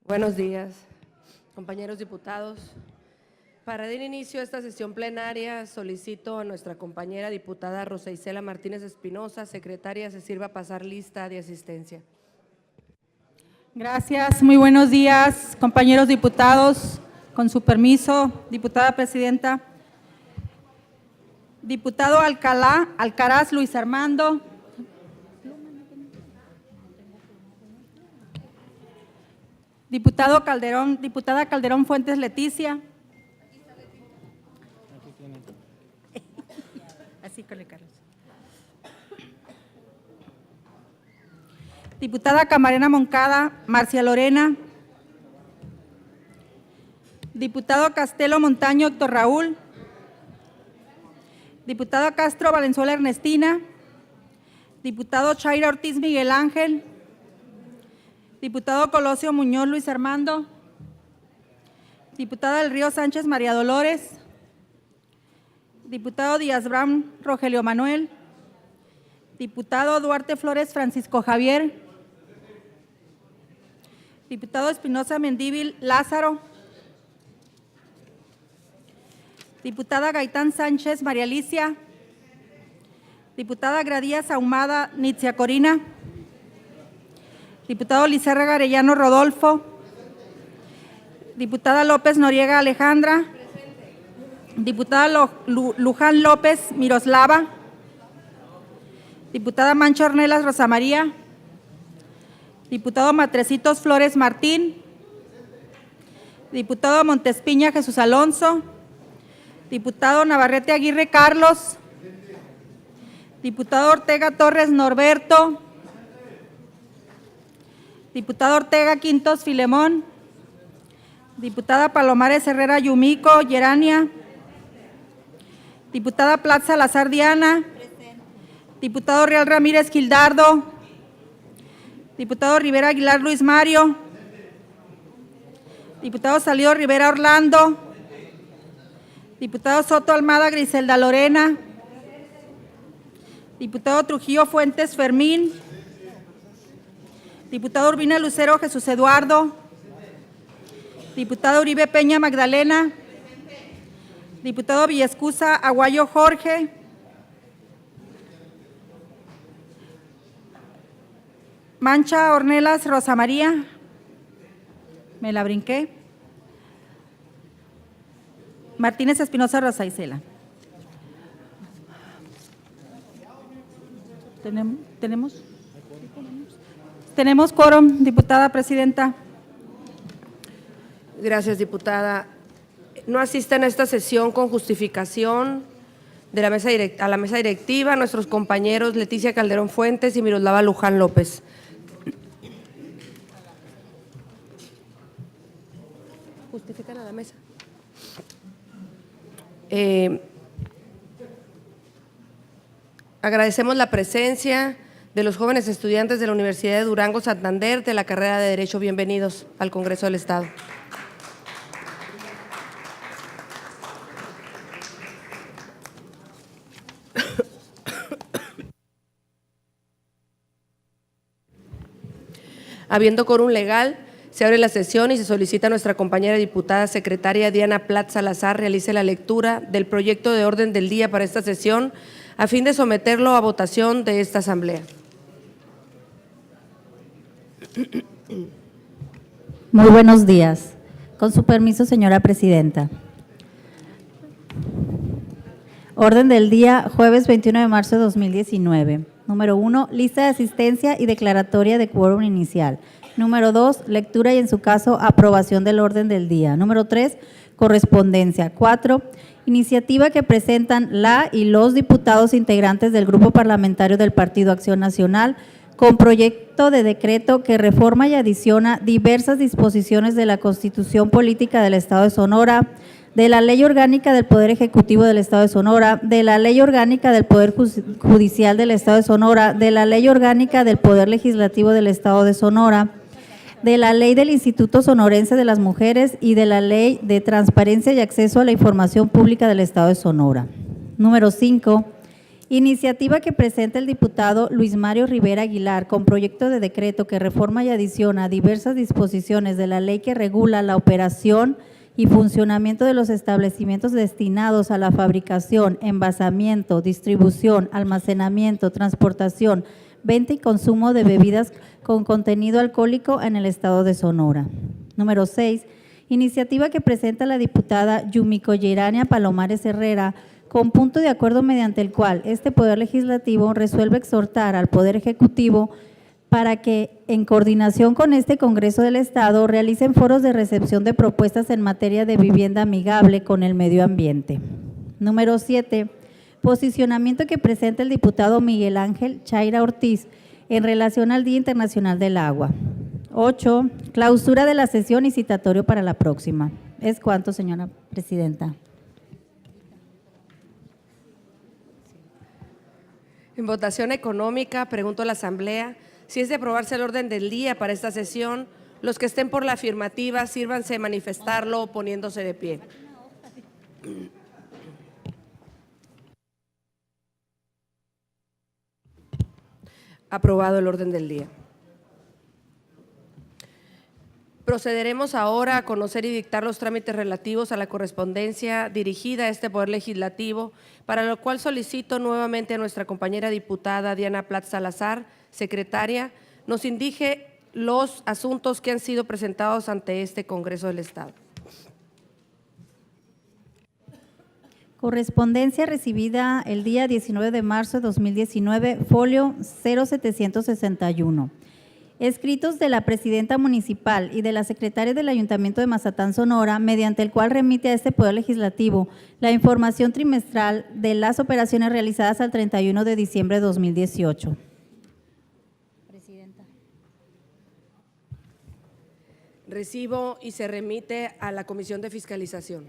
Buenos días, compañeros diputados. Para dar inicio a esta sesión plenaria, solicito a nuestra compañera diputada Rosa Isela Martínez Espinosa, secretaria, se sirva a pasar lista de asistencia. Gracias, muy buenos días, compañeros diputados. Con su permiso, diputada presidenta. Diputado Alcaraz Luis Armando. Diputada Calderón Fuentes Leticia. Así con el Carlos. Diputada Camarena Moncada Marcia Lorena. Diputado Castelo Montaño Héctor Raúl. Diputado Castro Valenzuela Ernestina. Diputado Chaira Ortiz Miguel Ángel. Diputado Colosio Muñoz Luis Armando. Diputada del Río Sánchez María Dolores. Diputado Díaz Brown Rogelio Manuel. Diputado Duarte Flores Francisco Javier. Diputado Espinosa Mendívil Lázaro. Diputada Gaitán Sánchez María Alicia. Diputada Gradías Ahumada Nitzia Corina. Diputado Lizárraga Arellano Rodolfo. Diputada López Noriega Alejandra. Diputada Luján López Miroslava. Diputada Mancha Ornelas Rosa María. Diputado Matrecitos Flores Martín. Diputado Montespiña Jesús Alonso. Diputado Navarrete Aguirre Carlos. Diputado Ortega Torres Norberto. Diputado Ortega Quintos Filemón. Diputada Palomares Herrera Yumiko Yerania. Diputada Plaza Salazar Diana. Diputado Real Ramírez Gildardo. Diputado Rivera Aguilar Luis Mario. Diputado Salido Rivera Orlando. Diputado Soto Almada Griselda Lorena. Diputado Trujillo Fuentes Fermín. Diputado Urbina Lucero Jesús Eduardo. Diputado Uribe Peña Magdalena. Diputado Villescusa Aguayo Jorge. Mancha Ornelas Rosa María. Me la brinqué. Martínez Espinosa Rosa Isela. ¿Tenemos quórum, diputada presidenta? Gracias, diputada. No asisten a esta sesión con justificación de a la mesa directiva nuestros compañeros Leticia Calderón Fuentes y Miroslava Luján López. ¿Justifican a la mesa? Agradecemos la presencia de los jóvenes estudiantes de la Universidad de Durango Santander de la carrera de Derecho. Bienvenidos al Congreso del Estado. Habiendo quórum legal, se abre la sesión y se solicita a nuestra compañera diputada secretaria Diana Plaza Salazar realice la lectura del proyecto de orden del día para esta sesión a fin de someterlo a votación de esta asamblea. Muy buenos días. Con su permiso, señora presidenta. Orden del día, jueves 21 de marzo de 2019. Número 1, lista de asistencia y declaratoria de quórum inicial. Número 2, lectura y en su caso aprobación del orden del día. Número 3, correspondencia. 4, iniciativa que presentan la y los diputados integrantes del Grupo Parlamentario del Partido Acción Nacional con proyecto de decreto que reforma y adiciona diversas disposiciones de la Constitución Política del Estado de Sonora, de la Ley Orgánica del Poder Ejecutivo del Estado de Sonora, de la Ley Orgánica del Poder Judicial del Estado de Sonora, de la Ley Orgánica del Poder Legislativo del Estado de Sonora, de la Ley del Instituto Sonorense de las Mujeres y de la Ley de Transparencia y Acceso a la Información Pública del Estado de Sonora. Número 5, Iniciativa que presenta el diputado Luis Mario Rivera Aguilar con proyecto de decreto que reforma y adiciona diversas disposiciones de la ley que regula la operación y funcionamiento de los establecimientos destinados a la fabricación, envasamiento, distribución, almacenamiento, transportación, venta y consumo de bebidas con contenido alcohólico en el estado de Sonora. Número 6. Iniciativa que presenta la diputada Yumiko Yerania Palomares Herrera con punto de acuerdo mediante el cual este Poder Legislativo resuelve exhortar al Poder Ejecutivo para que, en coordinación con este Congreso del Estado, realicen foros de recepción de propuestas en materia de vivienda amigable con el medio ambiente. Número 7. Posicionamiento que presenta el diputado Miguel Ángel Chaira Ortiz en relación al Día Internacional del Agua. 8. Clausura de la sesión y citatorio para la próxima. ¿Es cuánto, señora presidenta? En votación económica, pregunto a la Asamblea si es de aprobarse el orden del día para esta sesión. Los que estén por la afirmativa, sírvanse de manifestarlo poniéndose de pie. Aprobado el orden del día. Procederemos ahora a conocer y dictar los trámites relativos a la correspondencia dirigida a este Poder Legislativo, para lo cual solicito nuevamente a nuestra compañera diputada Diana Platz Salazar, secretaria, nos indique los asuntos que han sido presentados ante este Congreso del Estado. Correspondencia recibida el día 19 de marzo de 2019, folio 0761. Escritos de la presidenta municipal y de la secretaria del Ayuntamiento de Mazatlán, Sonora, mediante el cual remite a este Poder Legislativo la información trimestral de las operaciones realizadas al 31 de diciembre de 2018. Presidenta. Recibo y se remite a la Comisión de Fiscalización.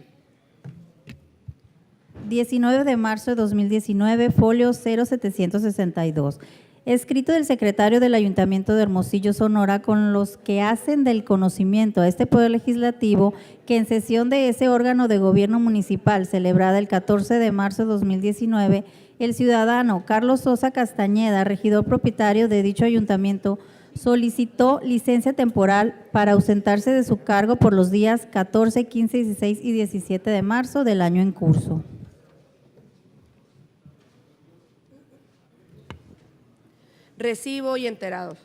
19 de marzo de 2019, folio 0762. Escrito del secretario del Ayuntamiento de Hermosillo, Sonora, con los que hacen del conocimiento a este Poder Legislativo que en sesión de ese órgano de gobierno municipal celebrada el 14 de marzo de 2019, el ciudadano Carlos Sosa Castañeda, regidor propietario de dicho ayuntamiento, solicitó licencia temporal para ausentarse de su cargo por los días 14, 15, 16 y 17 de marzo del año en curso. Recibo y enterados.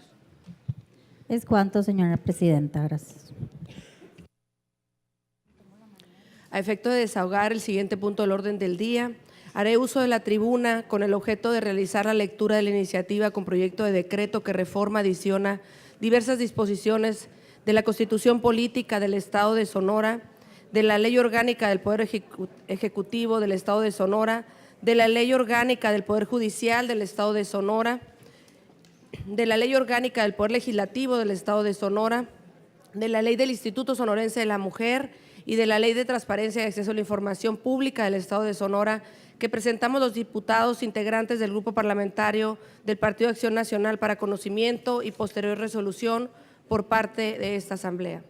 Es cuanto, señora presidenta. Gracias. A efecto de desahogar el siguiente punto del orden del día, haré uso de la tribuna con el objeto de realizar la lectura de la iniciativa con proyecto de decreto que reforma, adiciona diversas disposiciones de la Constitución Política del Estado de Sonora, de la Ley Orgánica del Poder Ejecutivo del Estado de Sonora, de la Ley Orgánica del Poder Judicial del Estado de Sonora, de la Ley Orgánica del Poder Legislativo del Estado de Sonora, de la Ley del Instituto Sonorense de la Mujer y de la Ley de Transparencia y Acceso a la Información Pública del Estado de Sonora, que presentamos los diputados integrantes del Grupo Parlamentario del Partido de Acción Nacional para conocimiento y posterior resolución por parte de esta Asamblea.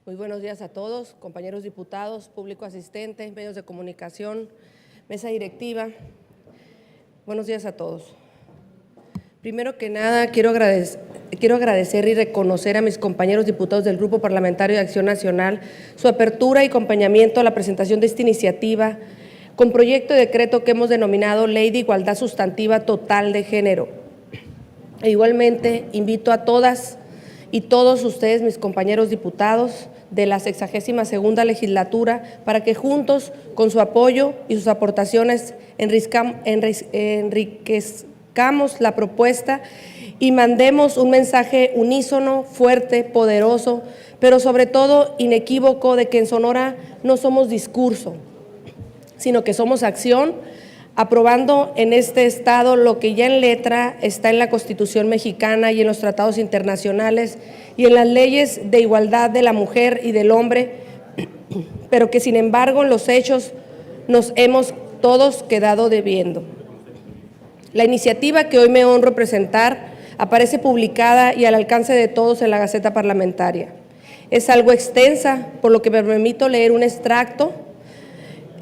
Muy buenos días a todos, compañeros diputados, público asistente, medios de comunicación, mesa directiva. Buenos días a todos. Primero que nada, quiero agradecer y reconocer a mis compañeros diputados del Grupo Parlamentario de Acción Nacional su apertura y acompañamiento a la presentación de esta iniciativa con proyecto de decreto que hemos denominado Ley de Igualdad Sustantiva Total de Género. E igualmente invito a todas y todos ustedes, mis compañeros diputados de la 62ª legislatura, para que juntos, con su apoyo y sus aportaciones, enriquezcamos la propuesta y mandemos un mensaje unísono, fuerte, poderoso, pero sobre todo inequívoco, de que en Sonora no somos discurso, sino que somos acción aprobando en este Estado lo que ya en letra está en la Constitución mexicana y en los tratados internacionales y en las leyes de igualdad de la mujer y del hombre, pero que sin embargo en los hechos nos hemos todos quedado debiendo. La iniciativa que hoy me honro presentar aparece publicada y al alcance de todos en la Gaceta Parlamentaria. Es algo extensa, por lo que me permito leer un extracto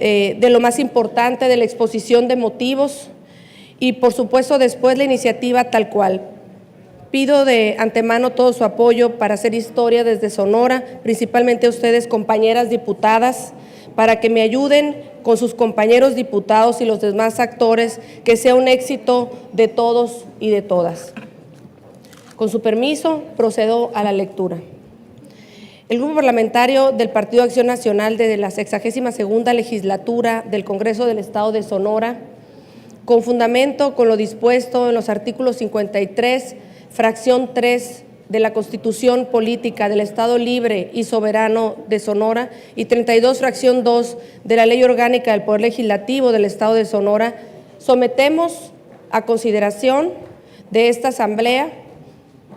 de lo más importante de la exposición de motivos y por supuesto después la iniciativa tal cual. Pido de antemano todo su apoyo para hacer historia desde Sonora, principalmente a ustedes, compañeras diputadas, para que me ayuden con sus compañeros diputados y los demás actores, que sea un éxito de todos y de todas. Con su permiso, procedo a la lectura. El Grupo Parlamentario del Partido Acción Nacional de la 62ª Legislatura del Congreso del Estado de Sonora, con fundamento con lo dispuesto en los artículos 53, fracción 3 de la Constitución Política del Estado Libre y Soberano de Sonora y 32, fracción 2 de la Ley Orgánica del Poder Legislativo del Estado de Sonora, sometemos a consideración de esta Asamblea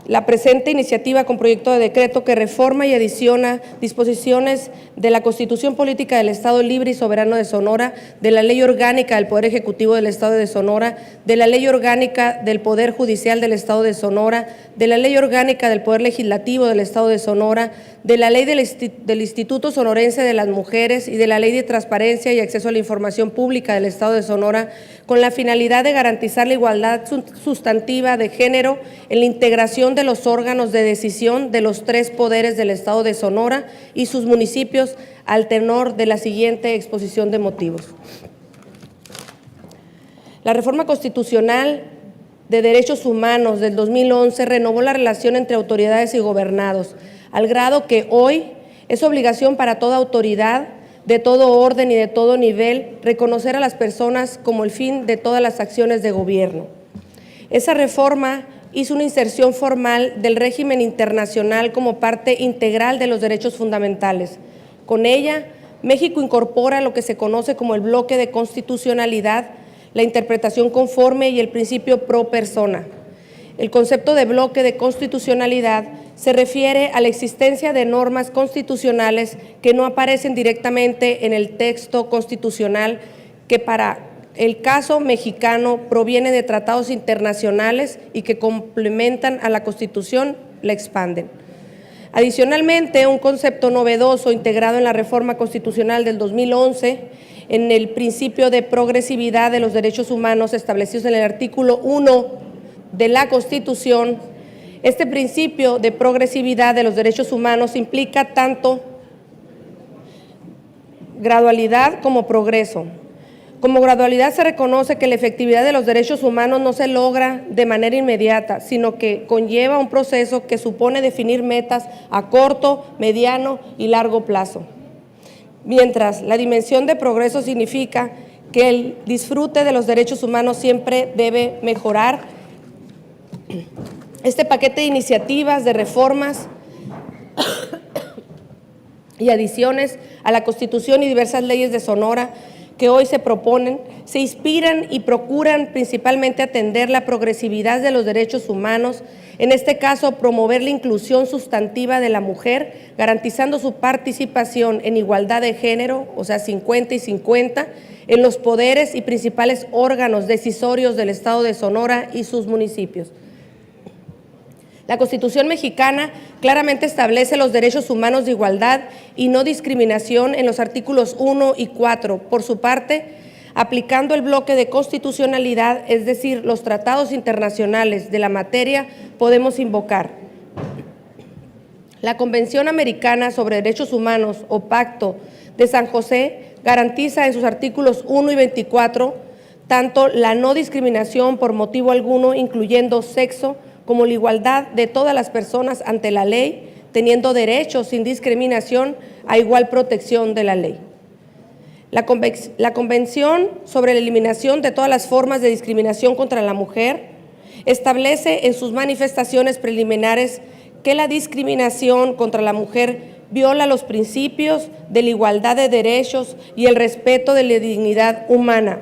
la presente iniciativa con proyecto de decreto que reforma y adiciona disposiciones de la Constitución Política del Estado Libre y Soberano de Sonora, de la Ley Orgánica del Poder Ejecutivo del Estado de Sonora, de la Ley Orgánica del Poder Judicial del Estado de Sonora, de la Ley Orgánica del Poder Legislativo del Estado de Sonora, de la Ley del Instituto Sonorense de las Mujeres y de la Ley de Transparencia y Acceso a la Información Pública del Estado de Sonora, con la finalidad de garantizar la igualdad sustantiva de género en la integración de los órganos de decisión de los 3 poderes del Estado de Sonora y sus municipios al tenor de la siguiente exposición de motivos. La reforma constitucional de Derechos Humanos del 2011 renovó la relación entre autoridades y gobernados, al grado que hoy es obligación para toda autoridad de todo orden y de todo nivel reconocer a las personas como el fin de todas las acciones de gobierno. Esa reforma hizo una inserción formal del régimen internacional como parte integral de los derechos fundamentales. Con ella, México incorpora lo que se conoce como el bloque de constitucionalidad, la interpretación conforme y el principio pro persona. El concepto de bloque de constitucionalidad se refiere a la existencia de normas constitucionales que no aparecen directamente en el texto constitucional, que para el caso mexicano proviene de tratados internacionales y que complementan a la Constitución, la expanden. Adicionalmente, un concepto novedoso integrado en la reforma constitucional del 2011, en el principio de progresividad de los derechos humanos establecidos en el artículo 1 de la Constitución. Este principio de progresividad de los derechos humanos implica tanto gradualidad como progreso. Como gradualidad se reconoce que la efectividad de los derechos humanos no se logra de manera inmediata, sino que conlleva un proceso que supone definir metas a corto, mediano y largo plazo. Mientras la dimensión de progreso significa que el disfrute de los derechos humanos siempre debe mejorar. Este paquete de iniciativas, de reformas y adiciones a la Constitución y diversas leyes de Sonora que hoy se proponen, se inspiran y procuran principalmente atender la progresividad de los derechos humanos, en este caso promover la inclusión sustantiva de la mujer, garantizando su participación en igualdad de género, o sea 50 y 50, en los poderes y principales órganos decisorios del Estado de Sonora y sus municipios. La Constitución mexicana claramente establece los derechos humanos de igualdad y no discriminación en los artículos 1 y 4. Por su parte, aplicando el bloque de constitucionalidad, es decir, los tratados internacionales de la materia, podemos invocar la Convención Americana sobre Derechos Humanos o Pacto de San José, garantiza en sus artículos 1 y 24 tanto la no discriminación por motivo alguno, incluyendo sexo, como la igualdad de todas las personas ante la ley, teniendo derechos sin discriminación a igual protección de la ley. La Convención sobre la Eliminación de todas las formas de discriminación contra la mujer establece en sus manifestaciones preliminares que la discriminación contra la mujer viola los principios de la igualdad de derechos y el respeto de la dignidad humana,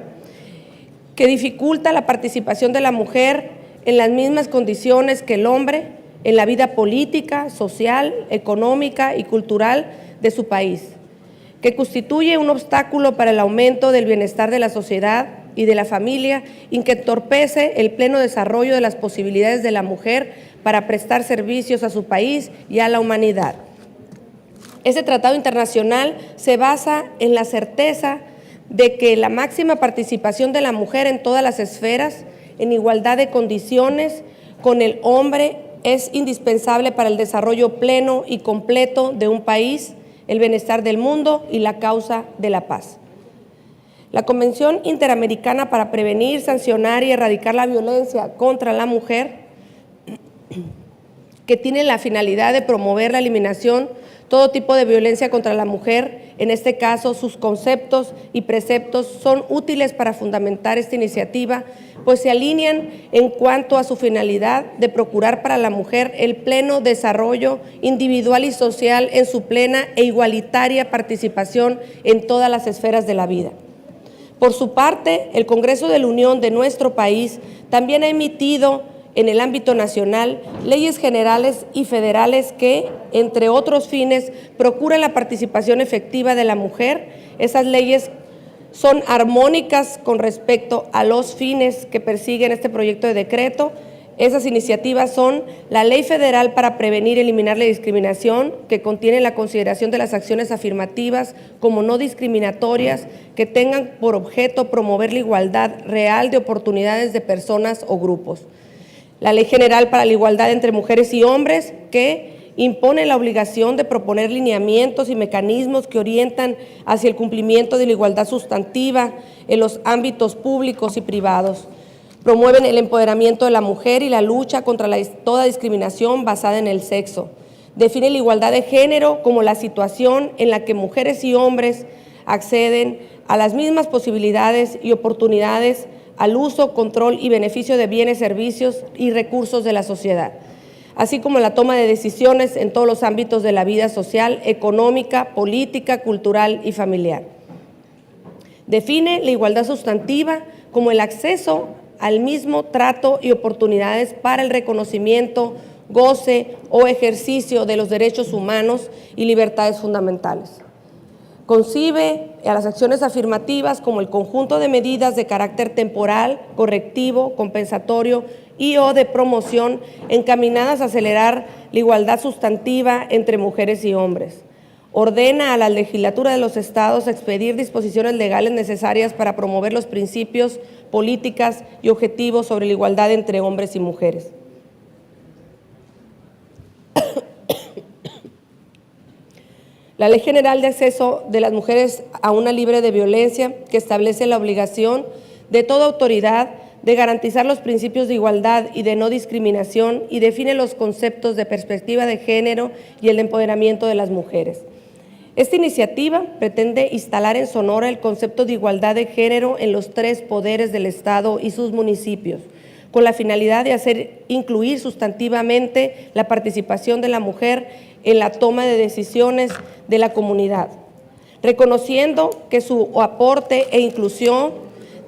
que dificulta la participación de la mujer en las mismas condiciones que el hombre en la vida política, social, económica y cultural de su país, que constituye un obstáculo para el aumento del bienestar de la sociedad y de la familia y que entorpece el pleno desarrollo de las posibilidades de la mujer para prestar servicios a su país y a la humanidad. Este tratado internacional se basa en la certeza de que la máxima participación de la mujer en todas las esferas, en igualdad de condiciones con el hombre, es indispensable para el desarrollo pleno y completo de un país, el bienestar del mundo y la causa de la paz. La Convención Interamericana para Prevenir, Sancionar y Erradicar la Violencia contra la Mujer, que tiene la finalidad de promover la eliminación de todo tipo de violencia contra la mujer, en este caso sus conceptos y preceptos son útiles para fundamentar esta iniciativa, pues se alinean en cuanto a su finalidad de procurar para la mujer el pleno desarrollo individual y social en su plena e igualitaria participación en todas las esferas de la vida. Por su parte, el Congreso de la Unión de nuestro país también ha emitido en el ámbito nacional leyes generales y federales que, entre otros fines, procuran la participación efectiva de la mujer. Esas leyes son armónicas con respecto a los fines que persiguen este proyecto de decreto. Esas iniciativas son la Ley Federal para Prevenir y Eliminar la Discriminación, que contiene la consideración de las acciones afirmativas como no discriminatorias que tengan por objeto promover la igualdad real de oportunidades de personas o grupos. La Ley General para la Igualdad entre Mujeres y Hombres, que impone la obligación de proponer lineamientos y mecanismos que orientan hacia el cumplimiento de la igualdad sustantiva en los ámbitos públicos y privados. Promueven el empoderamiento de la mujer y la lucha contra toda discriminación basada en el sexo. Define la igualdad de género como la situación en la que mujeres y hombres acceden a las mismas posibilidades y oportunidades al uso, control y beneficio de bienes, servicios y recursos de la sociedad, así como la toma de decisiones en todos los ámbitos de la vida social, económica, política, cultural y familiar. Define la igualdad sustantiva como el acceso al mismo trato y oportunidades para el reconocimiento, goce o ejercicio de los derechos humanos y libertades fundamentales. Concibe a las acciones afirmativas como el conjunto de medidas de carácter temporal, correctivo, compensatorio y o de promoción encaminadas a acelerar la igualdad sustantiva entre mujeres y hombres. Ordena a la legislatura de los estados expedir disposiciones legales necesarias para promover los principios, políticas y objetivos sobre la igualdad entre hombres y mujeres. La Ley General de Acceso de las Mujeres a una Libre de Violencia, que establece la obligación de toda autoridad de garantizar los principios de igualdad y de no discriminación y define los conceptos de perspectiva de género y el empoderamiento de las mujeres. Esta iniciativa pretende instalar en Sonora el concepto de igualdad de género en los 3 poderes del Estado y sus municipios, con la finalidad de incluir sustantivamente la participación de la mujer en la toma de decisiones de la comunidad, reconociendo que su aporte e inclusión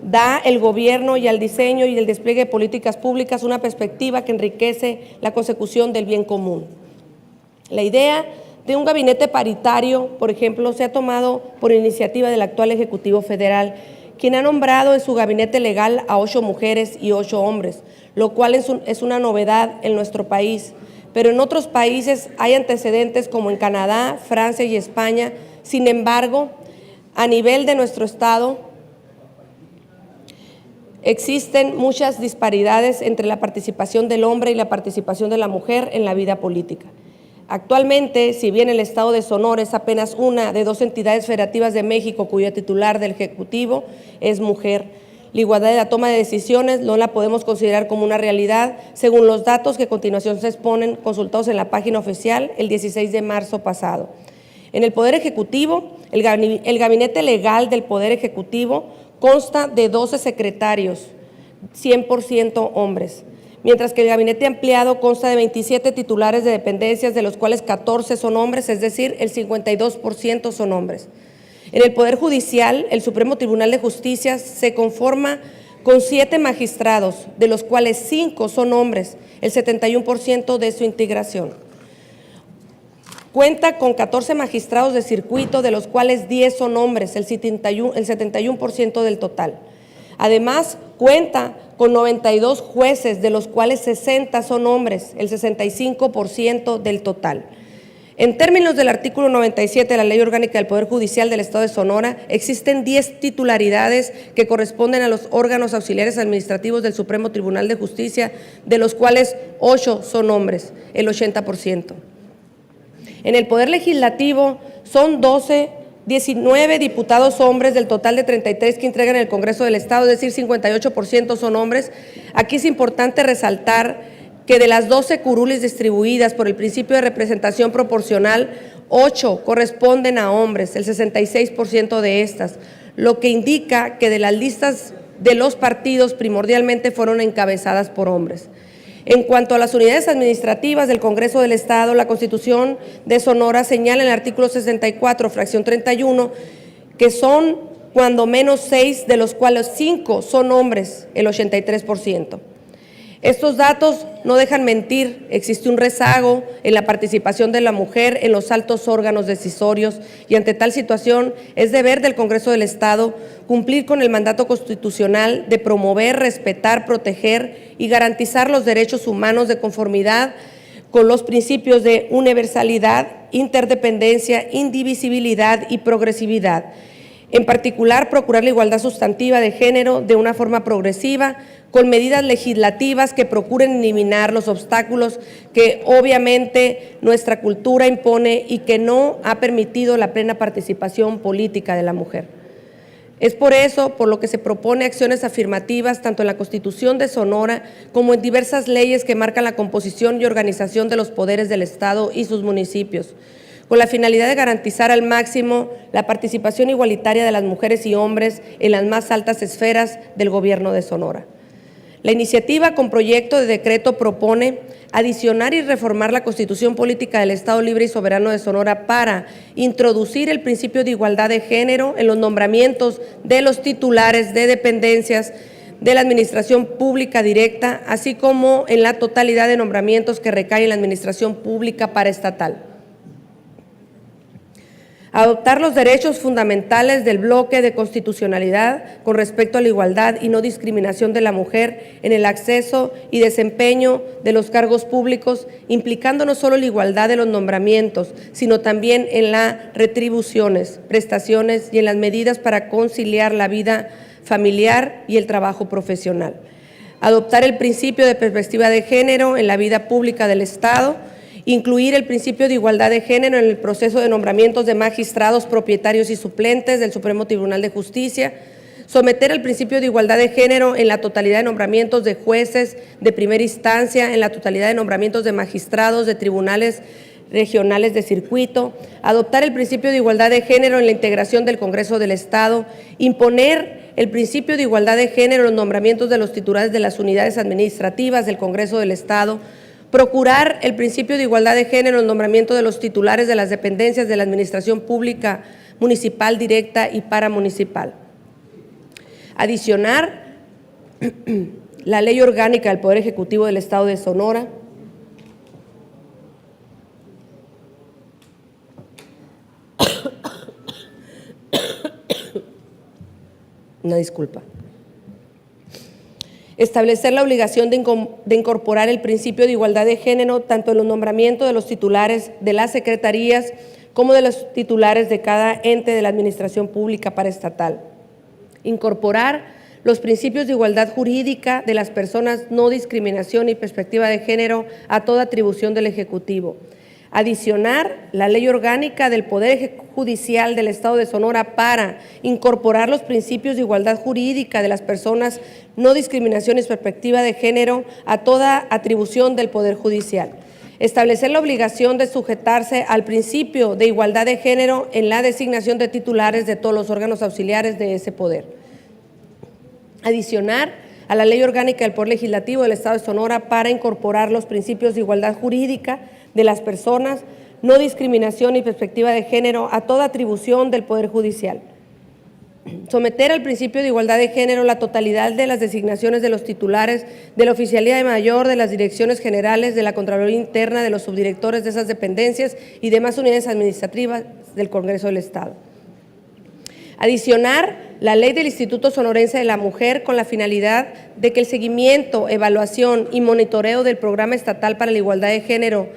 da al gobierno y al diseño y el despliegue de políticas públicas una perspectiva que enriquece la consecución del bien común. La idea de un gabinete paritario, por ejemplo, se ha tomado por iniciativa del actual Ejecutivo Federal, quien ha nombrado en su gabinete legal a 8 mujeres y 8 hombres, lo cual es una novedad en nuestro país. Pero en otros países hay antecedentes como en Canadá, Francia y España. Sin embargo, a nivel de nuestro estado existen muchas disparidades entre la participación del hombre y la participación de la mujer en la vida política. Actualmente, si bien el estado de Sonora es apenas una de 2 entidades federativas de México cuyo titular del Ejecutivo es mujer, la igualdad de la toma de decisiones no la podemos considerar como una realidad, según los datos que a continuación se exponen, consultados en la página oficial el 16 de marzo pasado. En el Poder Ejecutivo, el Gabinete Legal del Poder Ejecutivo consta de 12 secretarios, 100% hombres, mientras que el Gabinete Ampliado consta de 27 titulares de dependencias, de los cuales 14 son hombres, es decir, el 52% son hombres. En el Poder Judicial, el Supremo Tribunal de Justicia se conforma con 7 magistrados, de los cuales 5 son hombres, el 71% de su integración. Cuenta con 14 magistrados de circuito, de los cuales 10 son hombres, el 71% del total. Además, cuenta con 92 jueces, de los cuales 60 son hombres, el 65% del total. En términos del artículo 97 de la Ley Orgánica del Poder Judicial del Estado de Sonora, existen 10 titularidades que corresponden a los órganos auxiliares administrativos del Supremo Tribunal de Justicia, de los cuales 8 son hombres, el 80%. En el Poder Legislativo son 19 diputados hombres del total de 33 que integran el Congreso del Estado, es decir, 58% son hombres. Aquí es importante resaltar que de las 12 curules distribuidas por el principio de representación proporcional, 8 corresponden a hombres, el 66% de estas, lo que indica que de las listas de los partidos primordialmente fueron encabezadas por hombres. En cuanto a las unidades administrativas del Congreso del Estado, la Constitución de Sonora señala en el artículo 64, fracción 31, que son cuando menos 6, de los cuales 5 son hombres, el 83%. Estos datos no dejan mentir, existe un rezago en la participación de la mujer en los altos órganos decisorios y ante tal situación es deber del Congreso del Estado cumplir con el mandato constitucional de promover, respetar, proteger y garantizar los derechos humanos de conformidad con los principios de universalidad, interdependencia, indivisibilidad y progresividad. En particular, procurar la igualdad sustantiva de género de una forma progresiva, con medidas legislativas que procuren eliminar los obstáculos que obviamente nuestra cultura impone y que no ha permitido la plena participación política de la mujer. Es por eso por lo que se propone acciones afirmativas tanto en la Constitución de Sonora como en diversas leyes que marcan la composición y organización de los poderes del Estado y sus municipios, con la finalidad de garantizar al máximo la participación igualitaria de las mujeres y hombres en las más altas esferas del Gobierno de Sonora. La iniciativa con proyecto de decreto propone adicionar y reformar la Constitución Política del Estado Libre y Soberano de Sonora para introducir el principio de igualdad de género en los nombramientos de los titulares de dependencias de la Administración Pública Directa, así como en la totalidad de nombramientos que recaen en la Administración Pública Paraestatal. Adoptar los derechos fundamentales del bloque de constitucionalidad con respecto a la igualdad y no discriminación de la mujer en el acceso y desempeño de los cargos públicos, implicando no solo la igualdad de los nombramientos, sino también en las retribuciones, prestaciones y en las medidas para conciliar la vida familiar y el trabajo profesional. Adoptar el principio de perspectiva de género en la vida pública del Estado, incluir el principio de igualdad de género en el proceso de nombramientos de magistrados, propietarios y suplentes del Supremo Tribunal de Justicia, someter el principio de igualdad de género en la totalidad de nombramientos de jueces de primera instancia, en la totalidad de nombramientos de magistrados de tribunales regionales de circuito, adoptar el principio de igualdad de género en la integración del Congreso del Estado, imponer el principio de igualdad de género en los nombramientos de los titulares de las unidades administrativas del Congreso del Estado, procurar el principio de igualdad de género en el nombramiento de los titulares de las dependencias de la Administración Pública Municipal Directa y Paramunicipal. Adicionar la Ley Orgánica del Poder Ejecutivo del Estado de Sonora, una disculpa. Establecer la obligación de incorporar el principio de igualdad de género tanto en los nombramientos de los titulares de las secretarías como de los titulares de cada ente de la Administración Pública Paraestatal. Incorporar los principios de igualdad jurídica de las personas, no discriminación y perspectiva de género a toda atribución del Ejecutivo. Adicionar la Ley Orgánica del Poder Judicial del Estado de Sonora para incorporar los principios de igualdad jurídica de las personas, no discriminación y perspectiva de género a toda atribución del Poder Judicial. Establecer la obligación de sujetarse al principio de igualdad de género en la designación de titulares de todos los órganos auxiliares de ese poder. Adicionar a la Ley Orgánica del Poder Legislativo del Estado de Sonora para incorporar los principios de igualdad jurídica de las personas, no discriminación y perspectiva de género a toda atribución del Poder Judicial. someter al principio de igualdad de género la totalidad de las designaciones de los titulares de la Oficialía de Mayor, de las direcciones generales, de la Contraloría Interna, de los subdirectores de esas dependencias y demás unidades administrativas del Congreso del Estado. Adicionar la Ley del Instituto Sonorense de la Mujer con la finalidad de que el seguimiento, evaluación y monitoreo del Programa Estatal para la Igualdad de Género,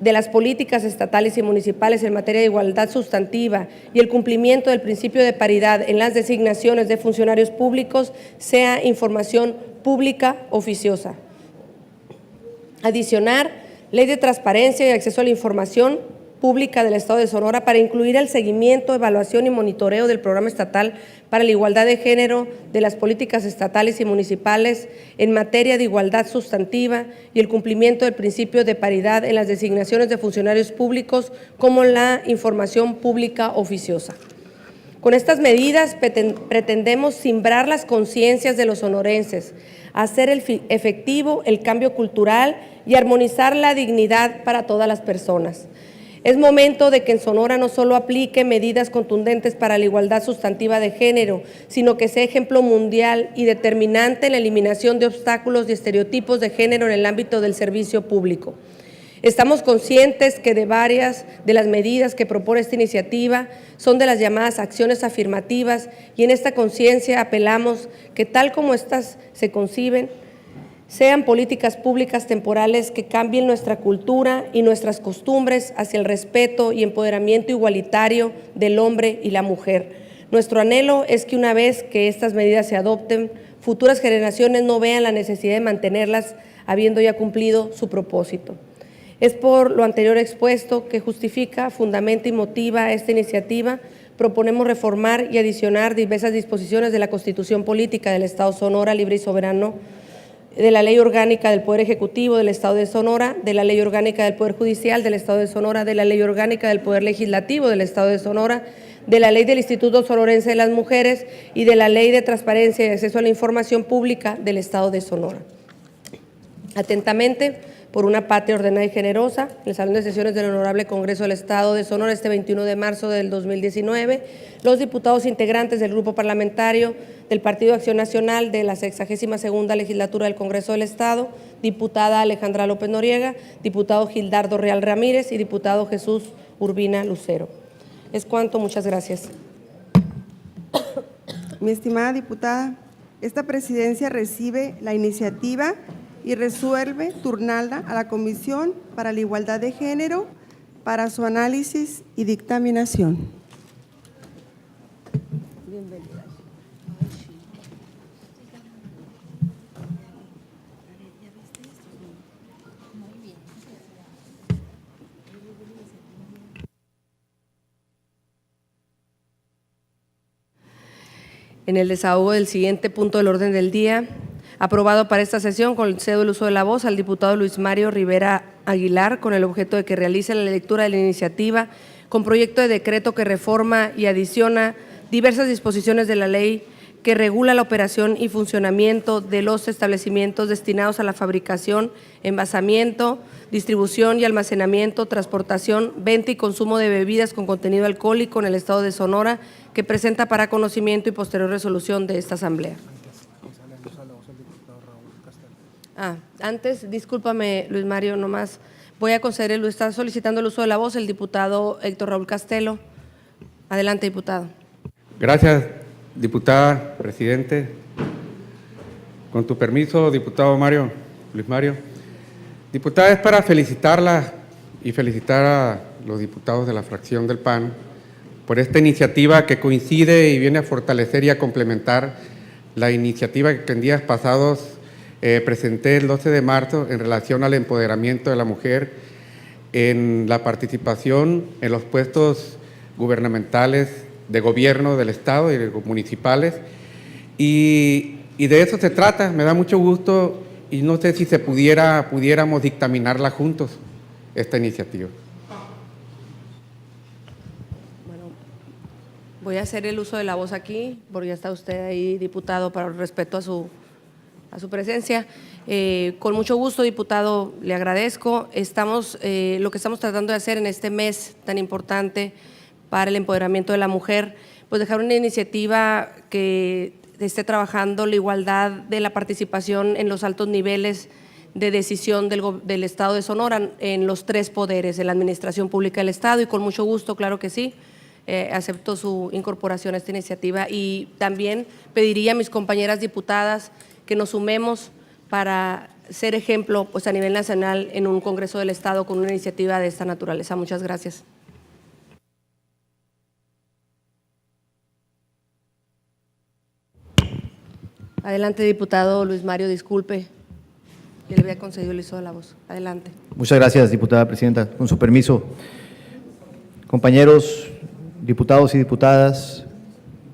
de las políticas estatales y municipales en materia de igualdad sustantiva y el cumplimiento del principio de paridad en las designaciones de funcionarios públicos sea información pública oficiosa. Adicionar Ley de Transparencia y Acceso a la Información Pública del Estado de Sonora para incluir el seguimiento, evaluación y monitoreo del Programa Estatal para la Igualdad de Género, de las políticas estatales y municipales en materia de igualdad sustantiva y el cumplimiento del principio de paridad en las designaciones de funcionarios públicos como la información pública oficiosa. Con estas medidas pretendemos simbrar las conciencias de los sonorenses, hacer efectivo el cambio cultural y armonizar la dignidad para todas las personas. Es momento de que en Sonora no solo aplique medidas contundentes para la igualdad sustantiva de género, sino que sea ejemplo mundial y determinante en la eliminación de obstáculos y estereotipos de género en el ámbito del servicio público. Estamos conscientes que de varias de las medidas que propone esta iniciativa son de las llamadas acciones afirmativas y en esta conciencia apelamos que tal como estas se conciben, sean políticas públicas temporales que cambien nuestra cultura y nuestras costumbres hacia el respeto y empoderamiento igualitario del hombre y la mujer. Nuestro anhelo es que una vez que estas medidas se adopten, futuras generaciones no vean la necesidad de mantenerlas habiendo ya cumplido su propósito. Es por lo anterior expuesto que justifica, fundamenta y motiva esta iniciativa. Proponemos reformar y adicionar diversas disposiciones de la Constitución Política del Estado Sonora Libre y Soberano, de la Ley Orgánica del Poder Ejecutivo del Estado de Sonora, de la Ley Orgánica del Poder Judicial del Estado de Sonora, de la Ley Orgánica del Poder Legislativo del Estado de Sonora, de la Ley del Instituto Sonorense de las Mujeres y de la Ley de Transparencia y Acceso a la Información Pública del Estado de Sonora. Atentamente, por una patria ordenada y generosa, en el Salón de Sesiones del Honorable Congreso del Estado de Sonora, este 21 de marzo del 2019, los diputados integrantes del Grupo Parlamentario del Partido Acción Nacional de la 62ª Legislatura del Congreso del Estado, diputada Alejandra López Noriega, diputado Gildardo Real Ramírez y diputado Jesús Urbina Lucero. Es cuanto, muchas gracias. Mi estimada diputada, esta presidencia recibe la iniciativa y resuelve turnarla a la Comisión para la Igualdad de Género para su análisis y dictaminación. Bienvenida. En el desahogo del siguiente punto del orden del día, aprobado para esta sesión, concedo el uso de la voz al diputado Luis Mario Rivera Aguilar con el objeto de que realice la lectura de la iniciativa con proyecto de decreto que reforma y adiciona diversas disposiciones de la ley que regula la operación y funcionamiento de los establecimientos destinados a la fabricación, envasamiento, distribución y almacenamiento, transportación, venta y consumo de bebidas con contenido alcohólico en el Estado de Sonora, que presenta para conocimiento y posterior resolución de esta Asamblea. Antes, discúlpame, Luis Mario, nomás voy a conceder, está solicitando el uso de la voz el diputado Héctor Raúl Castelo. Adelante, diputado. Gracias, diputada, presidente. Con tu permiso, diputado Luis Mario. Diputada, es para felicitarla y felicitar a los diputados de la fracción del PAN por esta iniciativa que coincide y viene a fortalecer y a complementar la iniciativa que en días pasados presenté el 12 de marzo en relación al empoderamiento de la mujer en la participación en los puestos gubernamentales de gobierno del Estado y de municipales. Y de eso se trata. Me da mucho gusto y no sé si pudiéramos dictaminarla juntos, esta iniciativa. Bueno, voy a hacer el uso de la voz aquí, porque ya está usted ahí, diputado, para el respeto a su presencia. Con mucho gusto, diputado, le agradezco. Lo que estamos tratando de hacer en este mes tan importante para el empoderamiento de la mujer, pues dejar una iniciativa que esté trabajando la igualdad de la participación en los altos niveles de decisión del Estado de Sonora en los 3 poderes, en la administración pública del Estado, y con mucho gusto, claro que sí, acepto su incorporación a esta iniciativa, y también pediría a mis compañeras diputadas que nos sumemos para ser ejemplo pues, a nivel nacional en un Congreso del Estado con una iniciativa de esta naturaleza. Muchas gracias. Adelante, diputado Luis Mario, disculpe, yo le había concedido el uso de la voz. Adelante. Muchas gracias, diputada presidenta. Con su permiso, compañeros, diputados y diputadas,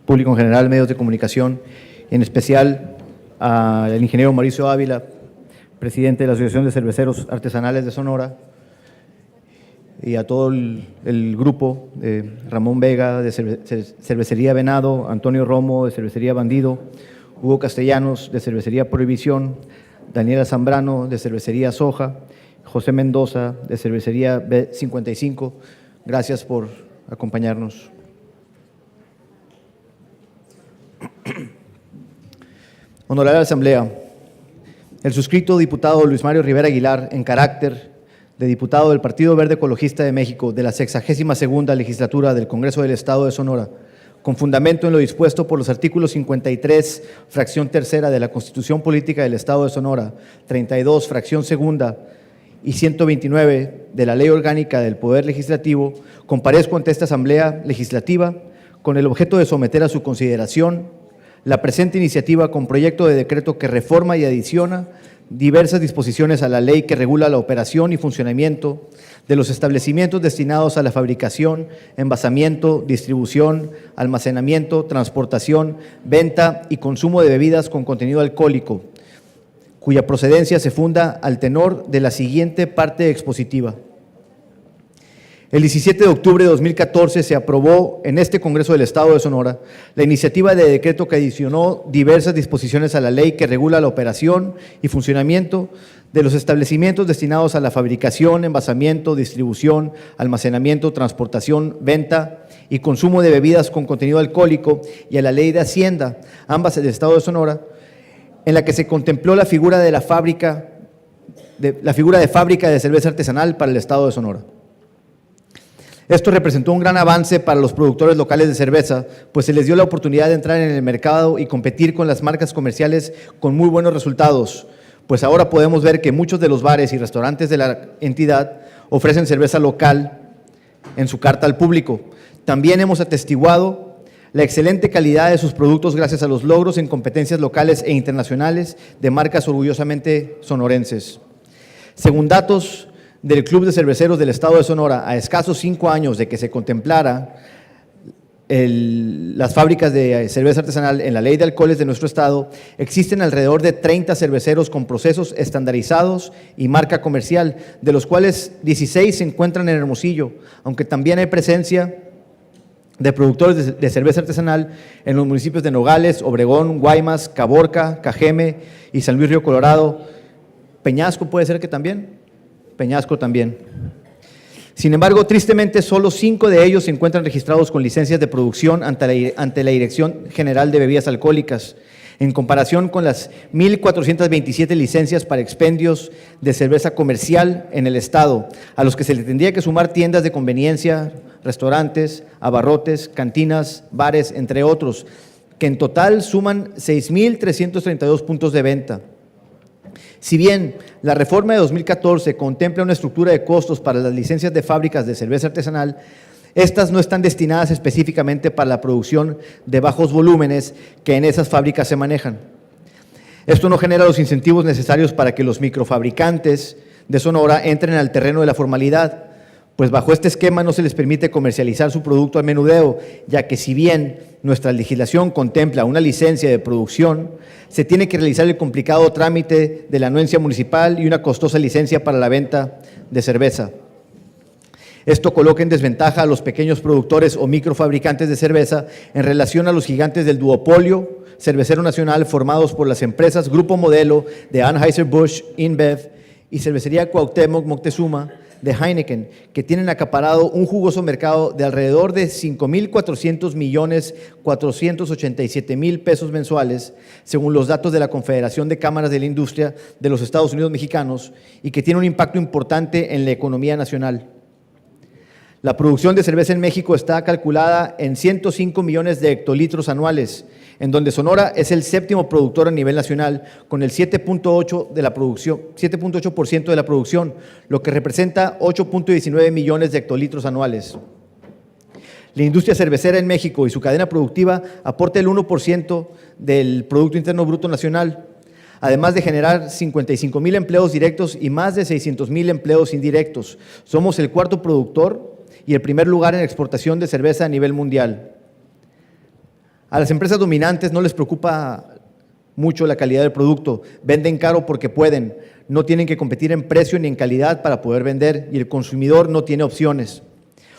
público en general, medios de comunicación, en especial al ingeniero Mauricio Ávila, presidente de la Asociación de Cerveceros Artesanales de Sonora, y a todo el grupo, Ramón Vega, de Cervecería Venado, Antonio Romo, de Cervecería Bandido, Hugo Castellanos, de Cervecería Prohibición, Daniela Zambrano, de Cervecería Soja, José Mendoza, de Cervecería B55. Gracias por acompañarnos. Honorable Asamblea, el suscrito diputado Luis Mario Rivera Aguilar, en carácter de diputado del Partido Verde Ecologista de México de la 62ª legislatura del Congreso del Estado de Sonora, con fundamento en lo dispuesto por los artículos 53, fracción tercera de la Constitución Política del Estado de Sonora, 32, fracción segunda y 129 de la Ley Orgánica del Poder Legislativo, comparezco ante esta Asamblea Legislativa con el objeto de someter a su consideración la presente iniciativa con proyecto de decreto que reforma y adiciona diversas disposiciones a la ley que regula la operación y funcionamiento de los establecimientos destinados a la fabricación, envasamiento, distribución, almacenamiento, transportación, venta y consumo de bebidas con contenido alcohólico, cuya procedencia se funda al tenor de la siguiente parte expositiva. El 17 de octubre de 2014 se aprobó en este Congreso del Estado de Sonora la iniciativa de decreto que adicionó diversas disposiciones a la ley que regula la operación y funcionamiento de los establecimientos destinados a la fabricación, envasamiento, distribución, almacenamiento, transportación, venta y consumo de bebidas con contenido alcohólico, y a la Ley de Hacienda, ambas del Estado de Sonora, en la que se contempló la figura de fábrica de cerveza artesanal para el Estado de Sonora. Esto representó un gran avance para los productores locales de cerveza, pues se les dio la oportunidad de entrar en el mercado y competir con las marcas comerciales con muy buenos resultados, pues ahora podemos ver que muchos de los bares y restaurantes de la entidad ofrecen cerveza local en su carta al público. También hemos atestiguado la excelente calidad de sus productos gracias a los logros en competencias locales e internacionales de marcas orgullosamente sonorenses. Según datos del Club de Cerveceros del Estado de Sonora, a escasos 5 años de que se contemplara las fábricas de cerveza artesanal en la ley de alcoholes de nuestro estado, existen alrededor de 30 cerveceros con procesos estandarizados y marca comercial, de los cuales 16 se encuentran en Hermosillo, aunque también hay presencia de productores de cerveza artesanal en los municipios de Nogales, Obregón, Guaymas, Caborca, Cajeme y San Luis Río Colorado. Peñasco puede ser que también. Peñasco también. Sin embargo, tristemente, solo 5 de ellos se encuentran registrados con licencias de producción ante la Dirección General de Bebidas Alcohólicas, en comparación con las 1,427 licencias para expendios de cerveza comercial en el Estado, a los que se le tendría que sumar tiendas de conveniencia, restaurantes, abarrotes, cantinas, bares, entre otros, que en total suman 6,332 puntos de venta. Si bien la reforma de 2014 contempla una estructura de costos para las licencias de fábricas de cerveza artesanal, estas no están destinadas específicamente para la producción de bajos volúmenes que en esas fábricas se manejan. Esto no genera los incentivos necesarios para que los microfabricantes de Sonora entren al terreno de la formalidad, pues bajo este esquema no se les permite comercializar su producto al menudeo, ya que si bien nuestra legislación contempla una licencia de producción, se tiene que realizar el complicado trámite de la anuencia municipal y una costosa licencia para la venta de cerveza. Esto coloca en desventaja a los pequeños productores o microfabricantes de cerveza en relación a los gigantes del duopolio cervecero nacional formados por las empresas Grupo Modelo de Anheuser-Busch, InBev y Cervecería Cuauhtémoc Moctezuma, de Heineken, que tienen acaparado un jugoso mercado de alrededor de 5,487,000 pesos mensuales, según los datos de la Confederación de Cámaras de la Industria de los Estados Unidos Mexicanos, y que tiene un impacto importante en la economía nacional. La producción de cerveza en México está calculada en 105 millones de hectolitros anuales, en donde Sonora es el séptimo productor a nivel nacional, con el 7.8% de la producción, lo que representa 8.19 millones de hectolitros anuales. La industria cervecera en México y su cadena productiva aporta el 1% del Producto Interno Bruto Nacional, además de generar 55,000 empleos directos y más de 600,000 empleos indirectos. Somos el cuarto productor y el primer lugar en exportación de cerveza a nivel mundial. A las empresas dominantes no les preocupa mucho la calidad del producto, venden caro porque pueden, no tienen que competir en precio ni en calidad para poder vender y el consumidor no tiene opciones.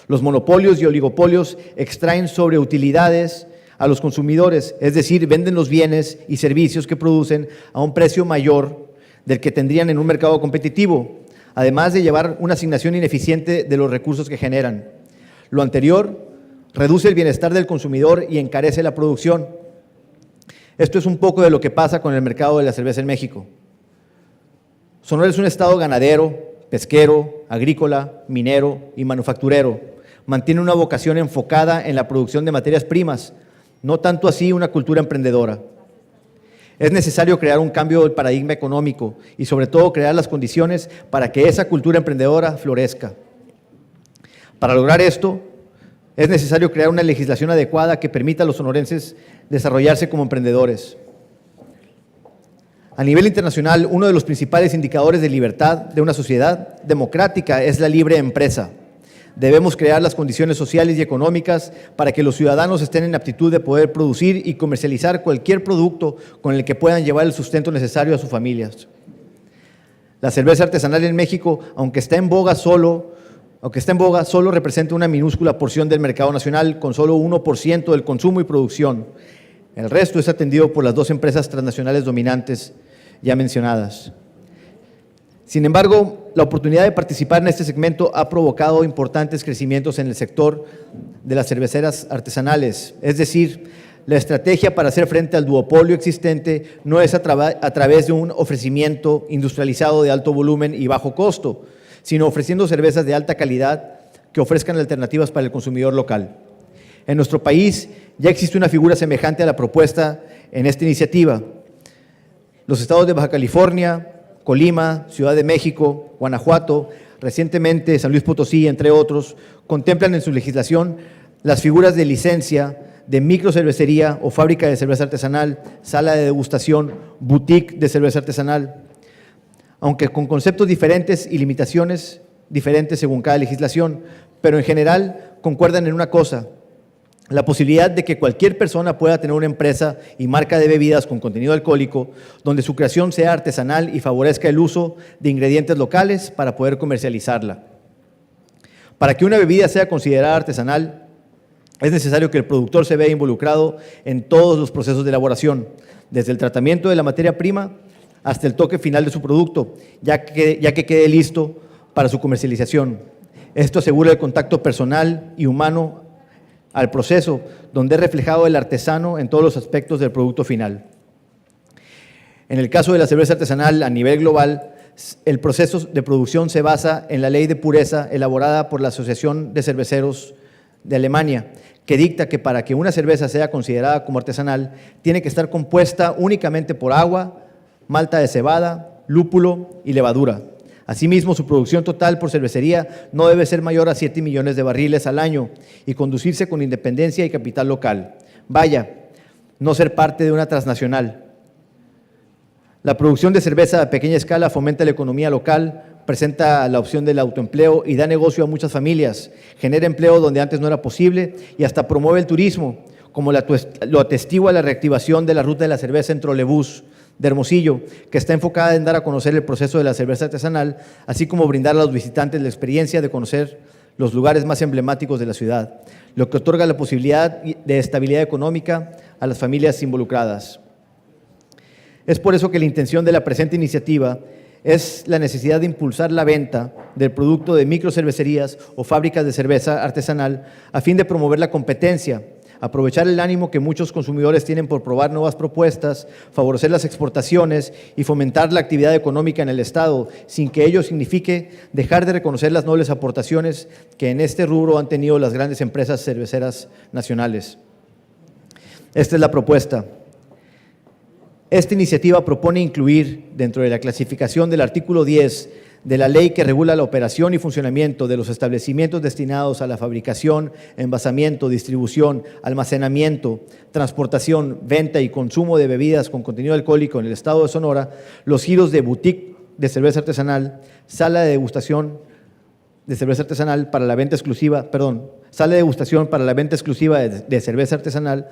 Los monopolios y oligopolios extraen sobreutilidades a los consumidores, es decir, venden los bienes y servicios que producen a un precio mayor del que tendrían en un mercado competitivo, además de llevar una asignación ineficiente de los recursos que generan. Lo anterior reduce el bienestar del consumidor y encarece la producción. Esto es un poco de lo que pasa con el mercado de la cerveza en México. Sonora es un estado ganadero, pesquero, agrícola, minero y manufacturero. Mantiene una vocación enfocada en la producción de materias primas, no tanto así una cultura emprendedora. Es necesario crear un cambio del paradigma económico y sobre todo crear las condiciones para que esa cultura emprendedora florezca. Para lograr esto, es necesario crear una legislación adecuada que permita a los sonorenses desarrollarse como emprendedores. A nivel internacional, uno de los principales indicadores de libertad de una sociedad democrática es la libre empresa. Debemos crear las condiciones sociales y económicas para que los ciudadanos estén en aptitud de poder producir y comercializar cualquier producto con el que puedan llevar el sustento necesario a sus familias. La cerveza artesanal en México, aunque está en boga, solo representa una minúscula porción del mercado nacional, con solo 1% del consumo y producción. El resto es atendido por las dos empresas transnacionales dominantes ya mencionadas. Sin embargo, la oportunidad de participar en este segmento ha provocado importantes crecimientos en el sector de las cerveceras artesanales. Es decir, la estrategia para hacer frente al duopolio existente no es a través de un ofrecimiento industrializado de alto volumen y bajo costo, sino ofreciendo cervezas de alta calidad que ofrezcan alternativas para el consumidor local. En nuestro país ya existe una figura semejante a la propuesta en esta iniciativa. Los estados de Baja California, Colima, Ciudad de México, Guanajuato, recientemente San Luis Potosí, entre otros, contemplan en su legislación las figuras de licencia, de microcervecería o fábrica de cerveza artesanal, sala de degustación, boutique de cerveza artesanal, aunque con conceptos diferentes y limitaciones diferentes según cada legislación, pero en general concuerdan en una cosa: la posibilidad de que cualquier persona pueda tener una empresa y marca de bebidas con contenido alcohólico, donde su creación sea artesanal y favorezca el uso de ingredientes locales para poder comercializarla. Para que una bebida sea considerada artesanal, es necesario que el productor se vea involucrado en todos los procesos de elaboración, desde el tratamiento de la materia prima hasta el toque final de su producto, ya que quede listo para su comercialización. Esto asegura el contacto personal y humano al proceso, donde es reflejado el artesano en todos los aspectos del producto final. En el caso de la cerveza artesanal a nivel global, el proceso de producción se basa en la ley de pureza elaborada por la Asociación de Cerveceros de Alemania, que dicta que para que una cerveza sea considerada como artesanal, tiene que estar compuesta únicamente por agua, malta de cebada, lúpulo y levadura. Asimismo, su producción total por cervecería no debe ser mayor a 7 millones de barriles al año y conducirse con independencia y capital local. Vaya, no ser parte de una transnacional. La producción de cerveza a pequeña escala fomenta la economía local, presenta la opción del autoempleo y da negocio a muchas familias, genera empleo donde antes no era posible y hasta promueve el turismo, como lo atestigua la reactivación de la ruta de la cerveza en trolebús de Hermosillo, que está enfocada en dar a conocer el proceso de la cerveza artesanal, así como brindar a los visitantes la experiencia de conocer los lugares más emblemáticos de la ciudad, lo que otorga la posibilidad de estabilidad económica a las familias involucradas. Es por eso que la intención de la presente iniciativa es la necesidad de impulsar la venta del producto de microcervecerías o fábricas de cerveza artesanal a fin de promover la competencia, aprovechar el ánimo que muchos consumidores tienen por probar nuevas propuestas, favorecer las exportaciones y fomentar la actividad económica en el Estado, sin que ello signifique dejar de reconocer las nobles aportaciones que en este rubro han tenido las grandes empresas cerveceras nacionales. Esta es la propuesta. Esta iniciativa propone incluir dentro de la clasificación del artículo 10 de la ley que regula la operación y funcionamiento de los establecimientos destinados a la fabricación, envasamiento, distribución, almacenamiento, transportación, venta y consumo de bebidas con contenido alcohólico en el Estado de Sonora, los giros de boutique de cerveza artesanal, sala de degustación de cerveza artesanal para la venta exclusiva, sala de degustación para la venta exclusiva de cerveza artesanal,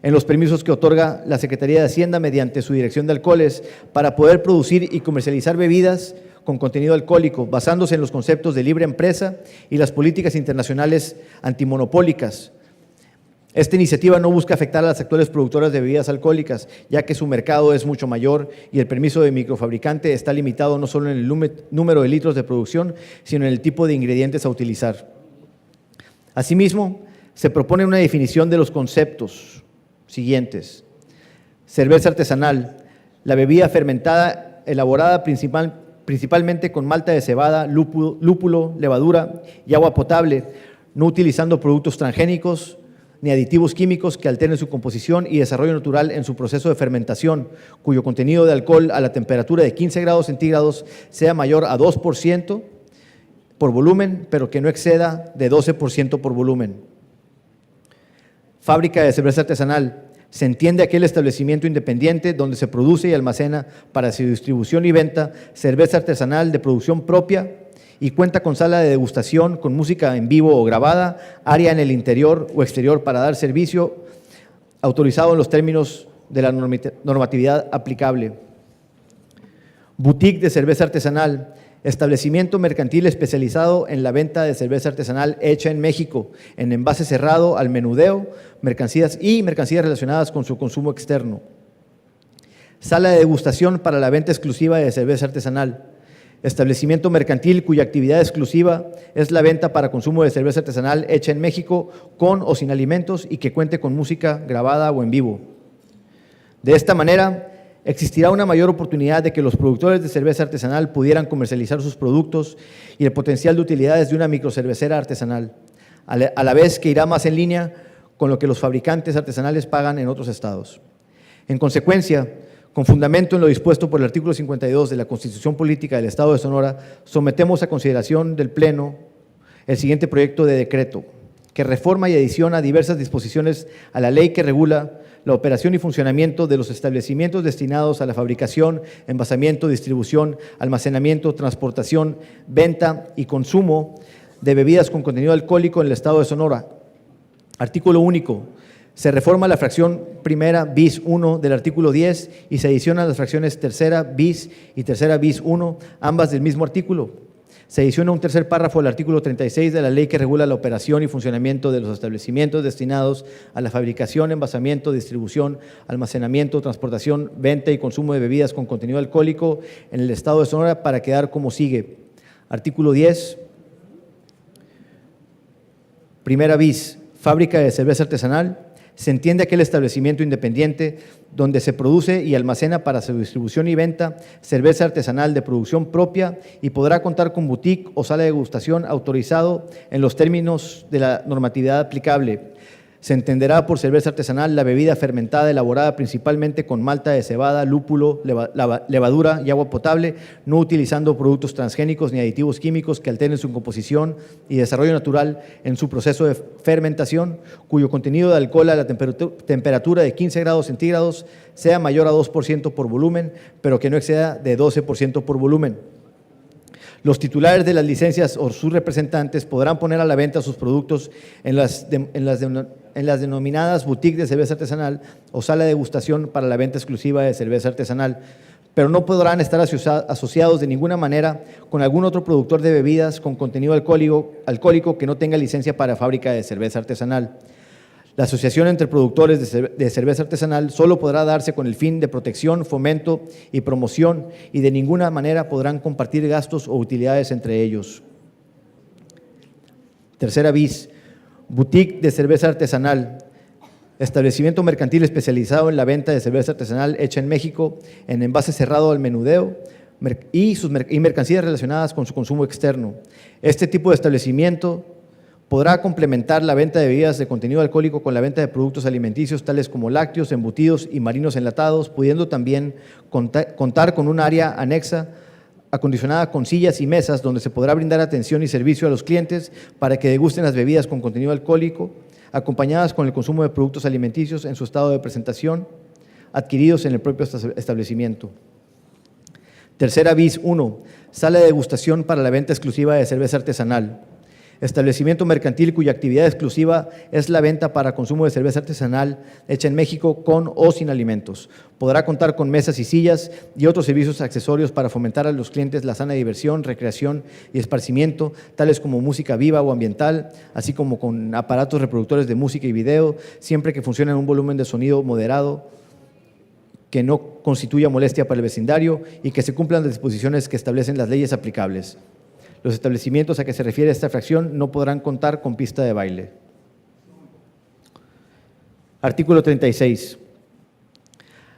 en los permisos que otorga la Secretaría de Hacienda mediante su Dirección de Alcoholes para poder producir y comercializar bebidas con contenido alcohólico, basándose en los conceptos de libre empresa y las políticas internacionales antimonopólicas. Esta iniciativa no busca afectar a las actuales productoras de bebidas alcohólicas, ya que su mercado es mucho mayor y el permiso de microfabricante está limitado no solo en el número de litros de producción, sino en el tipo de ingredientes a utilizar. Asimismo, se propone una definición de los conceptos siguientes. Cerveza artesanal, la bebida fermentada elaborada principalmente con malta de cebada, lúpulo, levadura y agua potable, no utilizando productos transgénicos ni aditivos químicos que alteren su composición y desarrollo natural en su proceso de fermentación, cuyo contenido de alcohol a la temperatura de 15 grados centígrados sea mayor a 2% por volumen, pero que no exceda de 12% por volumen. Fábrica de cerveza artesanal. Se entiende aquel establecimiento independiente donde se produce y almacena para su distribución y venta cerveza artesanal de producción propia y cuenta con sala de degustación con música en vivo o grabada, área en el interior o exterior para dar servicio, autorizado en los términos de la normatividad aplicable. Boutique de cerveza artesanal. Establecimiento mercantil especializado en la venta de cerveza artesanal hecha en México, en envase cerrado al menudeo, mercancías relacionadas con su consumo externo. Sala de degustación para la venta exclusiva de cerveza artesanal. Establecimiento mercantil cuya actividad exclusiva es la venta para consumo de cerveza artesanal hecha en México con o sin alimentos y que cuente con música grabada o en vivo. De esta manera, existirá una mayor oportunidad de que los productores de cerveza artesanal pudieran comercializar sus productos y el potencial de utilidades de una microcervecera artesanal, a la vez que irá más en línea con lo que los fabricantes artesanales pagan en otros estados. En consecuencia, con fundamento en lo dispuesto por el artículo 52 de la Constitución Política del Estado de Sonora, sometemos a consideración del Pleno el siguiente proyecto de decreto, que reforma y adiciona diversas disposiciones a la ley que regula la operación y funcionamiento de los establecimientos destinados a la fabricación, envasamiento, distribución, almacenamiento, transportación, venta y consumo de bebidas con contenido alcohólico en el Estado de Sonora. Artículo único. Se reforma la fracción primera bis 1 del artículo 10 y se adicionan las fracciones tercera bis y tercera bis 1, ambas del mismo artículo. Se adiciona un tercer párrafo del artículo 36 de la ley que regula la operación y funcionamiento de los establecimientos destinados a la fabricación, envasamiento, distribución, almacenamiento, transportación, venta y consumo de bebidas con contenido alcohólico en el Estado de Sonora para quedar como sigue. Artículo 10. Primera bis, fábrica de cerveza artesanal. Se entiende aquel establecimiento independiente donde se produce y almacena para su distribución y venta cerveza artesanal de producción propia y podrá contar con boutique o sala de degustación autorizado en los términos de la normatividad aplicable. Se entenderá por cerveza artesanal la bebida fermentada elaborada principalmente con malta de cebada, lúpulo, levadura y agua potable, no utilizando productos transgénicos ni aditivos químicos que alteren su composición y desarrollo natural en su proceso de fermentación, cuyo contenido de alcohol a la temperatura de 15 grados centígrados sea mayor a 2% por volumen, pero que no exceda de 12% por volumen. Los titulares de las licencias o sus representantes podrán poner a la venta sus productos en las denominadas boutique de cerveza artesanal o sala de degustación para la venta exclusiva de cerveza artesanal, pero no podrán estar asociados de ninguna manera con algún otro productor de bebidas con contenido alcohólico que no tenga licencia para fábrica de cerveza artesanal. La asociación entre productores de cerveza artesanal solo podrá darse con el fin de protección, fomento y promoción, y de ninguna manera podrán compartir gastos o utilidades entre ellos. Tercera bis, boutique de cerveza artesanal. Establecimiento mercantil especializado en la venta de cerveza artesanal hecha en México en envase cerrado al menudeo y mercancías relacionadas con su consumo externo. Este tipo de establecimiento podrá complementar la venta de bebidas de contenido alcohólico con la venta de productos alimenticios tales como lácteos, embutidos y marinos enlatados, pudiendo también contar con un área anexa acondicionada con sillas y mesas donde se podrá brindar atención y servicio a los clientes para que degusten las bebidas con contenido alcohólico, acompañadas con el consumo de productos alimenticios en su estado de presentación, adquiridos en el propio establecimiento. Tercera bis 1, sala de degustación para la venta exclusiva de cerveza artesanal. Establecimiento mercantil cuya actividad exclusiva es la venta para consumo de cerveza artesanal hecha en México con o sin alimentos. Podrá contar con mesas y sillas y otros servicios accesorios para fomentar a los clientes la sana diversión, recreación y esparcimiento, tales como música viva o ambiental, así como con aparatos reproductores de música y video, siempre que funcionen en un volumen de sonido moderado, que no constituya molestia para el vecindario y que se cumplan las disposiciones que establecen las leyes aplicables. Los establecimientos a que se refiere esta fracción no podrán contar con pista de baile. Artículo 36.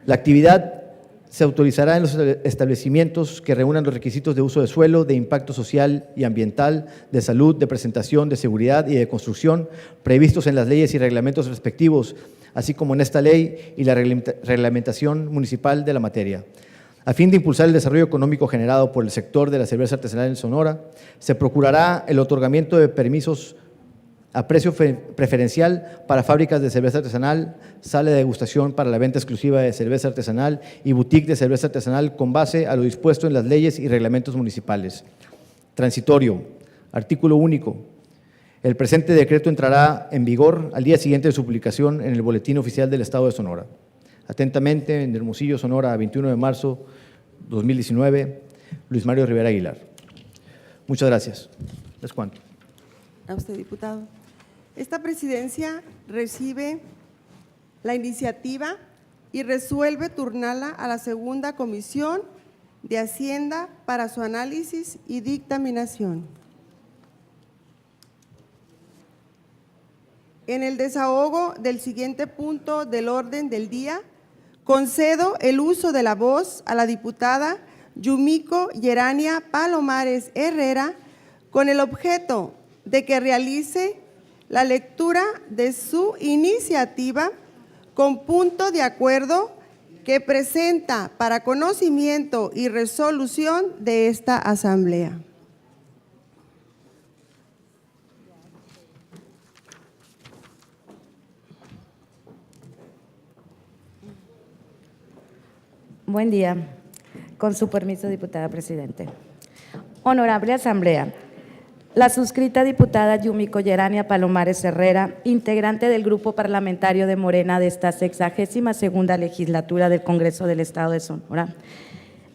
La actividad se autorizará en los establecimientos que reúnan los requisitos de uso de suelo, de impacto social y ambiental, de salud, de presentación, de seguridad y de construcción previstos en las leyes y reglamentos respectivos, así como en esta ley y la reglamentación municipal de la materia. A fin de impulsar el desarrollo económico generado por el sector de la cerveza artesanal en Sonora, se procurará el otorgamiento de permisos a precio preferencial para fábricas de cerveza artesanal, sala de degustación para la venta exclusiva de cerveza artesanal y boutique de cerveza artesanal con base a lo dispuesto en las leyes y reglamentos municipales. Transitorio. Artículo único. El presente decreto entrará en vigor al día siguiente de su publicación en el Boletín Oficial del Estado de Sonora. Atentamente, en Hermosillo, Sonora, 21 de marzo 2019, Luis Mario Rivera Aguilar. Muchas gracias. Les cuento. A usted, diputado. Esta presidencia recibe la iniciativa y resuelve turnarla a la segunda comisión de Hacienda para su análisis y dictaminación. En el desahogo del siguiente punto del orden del día, concedo el uso de la voz a la diputada Yumiko Yerania Palomares Herrera con el objeto de que realice la lectura de su iniciativa con punto de acuerdo que presenta para conocimiento y resolución de esta Asamblea. Buen día. Con su permiso, diputada presidente. Honorable Asamblea, la suscrita diputada Yumiko Yerania Palomares Herrera, integrante del Grupo Parlamentario de Morena de esta 62ª legislatura del Congreso del Estado de Sonora,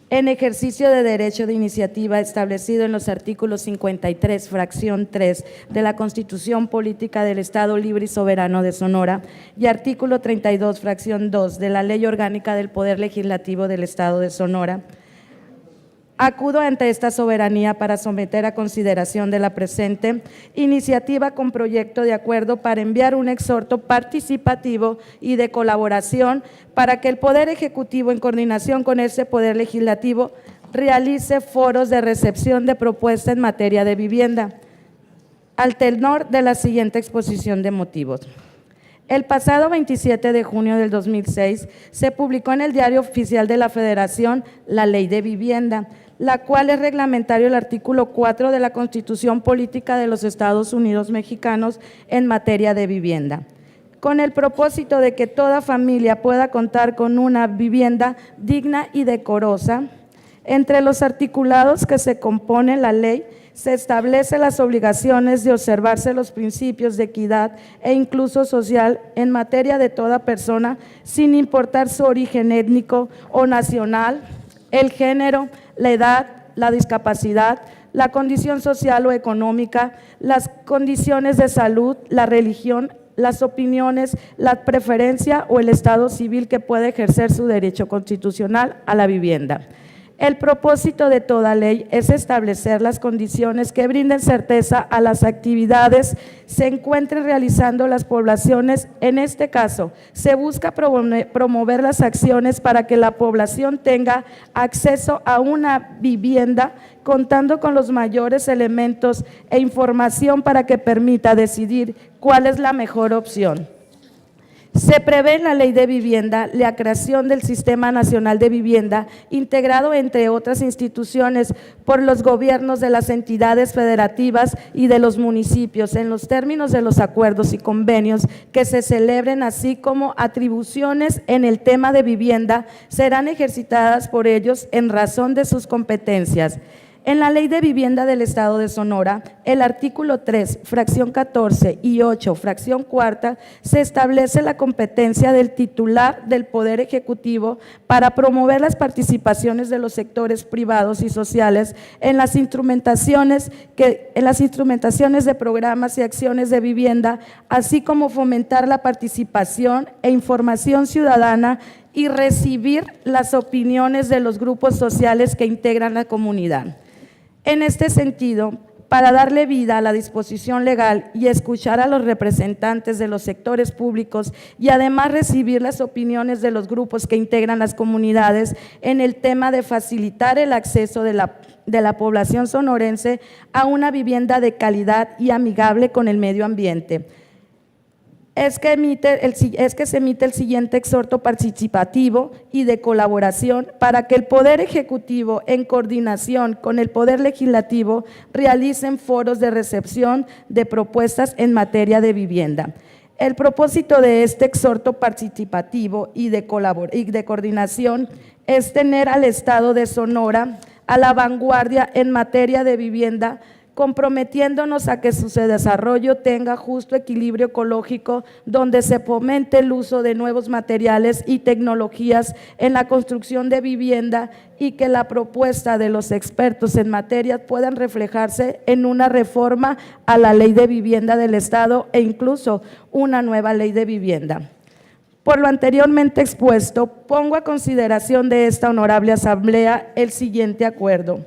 en ejercicio de derecho de iniciativa establecido en los artículos 53, fracción 3 de la Constitución Política del Estado Libre y Soberano de Sonora y artículo 32, fracción 2 de la Ley Orgánica del Poder Legislativo del Estado de Sonora, acudo ante esta soberanía para someter a consideración de la presente iniciativa con proyecto de acuerdo para enviar un exhorto participativo y de colaboración para que el Poder Ejecutivo, en coordinación con ese Poder Legislativo, realice foros de recepción de propuesta en materia de vivienda, al tenor de la siguiente exposición de motivos. El pasado 27 de junio del 2006 se publicó en el Diario Oficial de la Federación la Ley de Vivienda, la cual es reglamentario el artículo 4 de la Constitución Política de los Estados Unidos Mexicanos en materia de vivienda, con el propósito de que toda familia pueda contar con una vivienda digna y decorosa. Entre los articulados que se compone la ley, se establecen las obligaciones de observarse los principios de equidad e incluso social en materia de toda persona, sin importar su origen étnico o nacional, el género, la edad, la discapacidad, la condición social o económica, las condiciones de salud, la religión las opiniones, la preferencia o el estado civil que puede ejercer su derecho constitucional a la vivienda. El propósito de toda ley es establecer las condiciones que brinden certeza a las actividades se encuentren realizando las poblaciones. En este caso, se busca promover las acciones para que la población tenga acceso a una vivienda contando con los mayores elementos e información para que permita decidir cuál es la mejor opción. Se prevé en la Ley de Vivienda la creación del Sistema Nacional de Vivienda, integrado entre otras instituciones por los gobiernos de las entidades federativas y de los municipios, en los términos de los acuerdos y convenios que se celebren, así como atribuciones en el tema de vivienda serán ejercitadas por ellos en razón de sus competencias. En la Ley de Vivienda del Estado de Sonora, el artículo 3, fracción 14 y 8, fracción cuarta, se establece la competencia del titular del Poder Ejecutivo para promover las participaciones de los sectores privados y sociales en las instrumentaciones de programas y acciones de vivienda, así como fomentar la participación e información ciudadana y recibir las opiniones de los grupos sociales que integran la comunidad. En este sentido, para darle vida a la disposición legal y escuchar a los representantes de los sectores públicos y además recibir las opiniones de los grupos que integran las comunidades en el tema de facilitar el acceso de la población sonorense a una vivienda de calidad y amigable con el medio ambiente. Es que se emite el siguiente exhorto participativo y de colaboración para que el Poder Ejecutivo, en coordinación con el Poder Legislativo, realicen foros de recepción de propuestas en materia de vivienda. El propósito de este exhorto participativo y de coordinación es tener al Estado de Sonora a la vanguardia en materia de vivienda, comprometiéndonos a que su desarrollo tenga justo equilibrio ecológico, donde se fomente el uso de nuevos materiales y tecnologías en la construcción de vivienda y que la propuesta de los expertos en materia puedan reflejarse en una reforma a la Ley de Vivienda del Estado e incluso una nueva Ley de Vivienda. Por lo anteriormente expuesto, pongo a consideración de esta honorable Asamblea el siguiente acuerdo.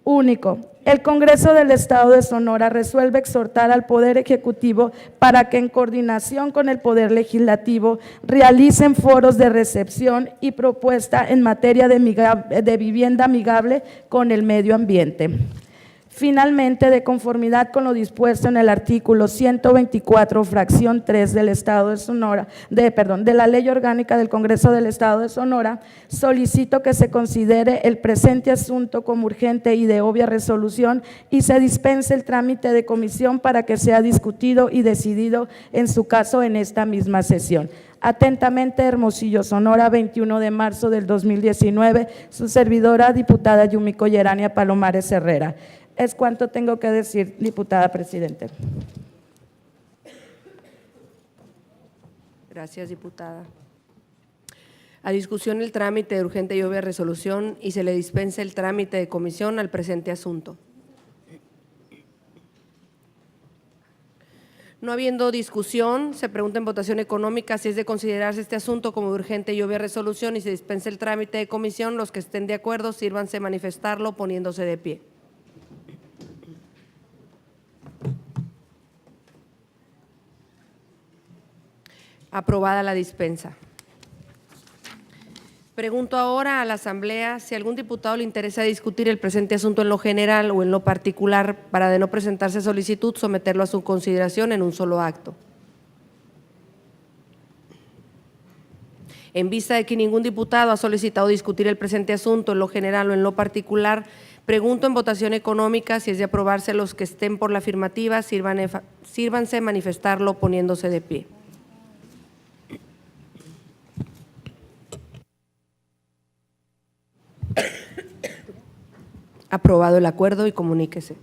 Único. El Congreso del Estado de Sonora resuelve exhortar al Poder Ejecutivo para que en coordinación con el Poder Legislativo realicen foros de recepción y propuesta en materia de vivienda amigable con el medio ambiente. Finalmente, de conformidad con lo dispuesto en el artículo 124, fracción 3 del Estado de Sonora, de la Ley Orgánica del Congreso del Estado de Sonora, solicito que se considere el presente asunto como urgente y de obvia resolución y se dispense el trámite de comisión para que sea discutido y decidido en su caso en esta misma sesión. Atentamente, Hermosillo, Sonora, 21 de marzo del 2019, su servidora, diputada Yumiko Yerania Palomares Herrera. Es cuanto tengo que decir, diputada presidente. Gracias, diputada. A discusión el trámite de urgente y obvia resolución y se le dispensa el trámite de comisión al presente asunto. No habiendo discusión, se pregunta en votación económica si es de considerarse este asunto como urgente y obvia resolución y se dispensa el trámite de comisión. Los que estén de acuerdo, sírvanse manifestarlo poniéndose de pie. Aprobada la dispensa. Pregunto ahora a la Asamblea si a algún diputado le interesa discutir el presente asunto en lo general o en lo particular para, de no presentarse solicitud, someterlo a su consideración en un solo acto. En vista de que ningún diputado ha solicitado discutir el presente asunto en lo general o en lo particular, pregunto en votación económica si es de aprobarse. Los que estén por la afirmativa, sírvanse manifestarlo poniéndose de pie. Aprobado el acuerdo y comuníquese.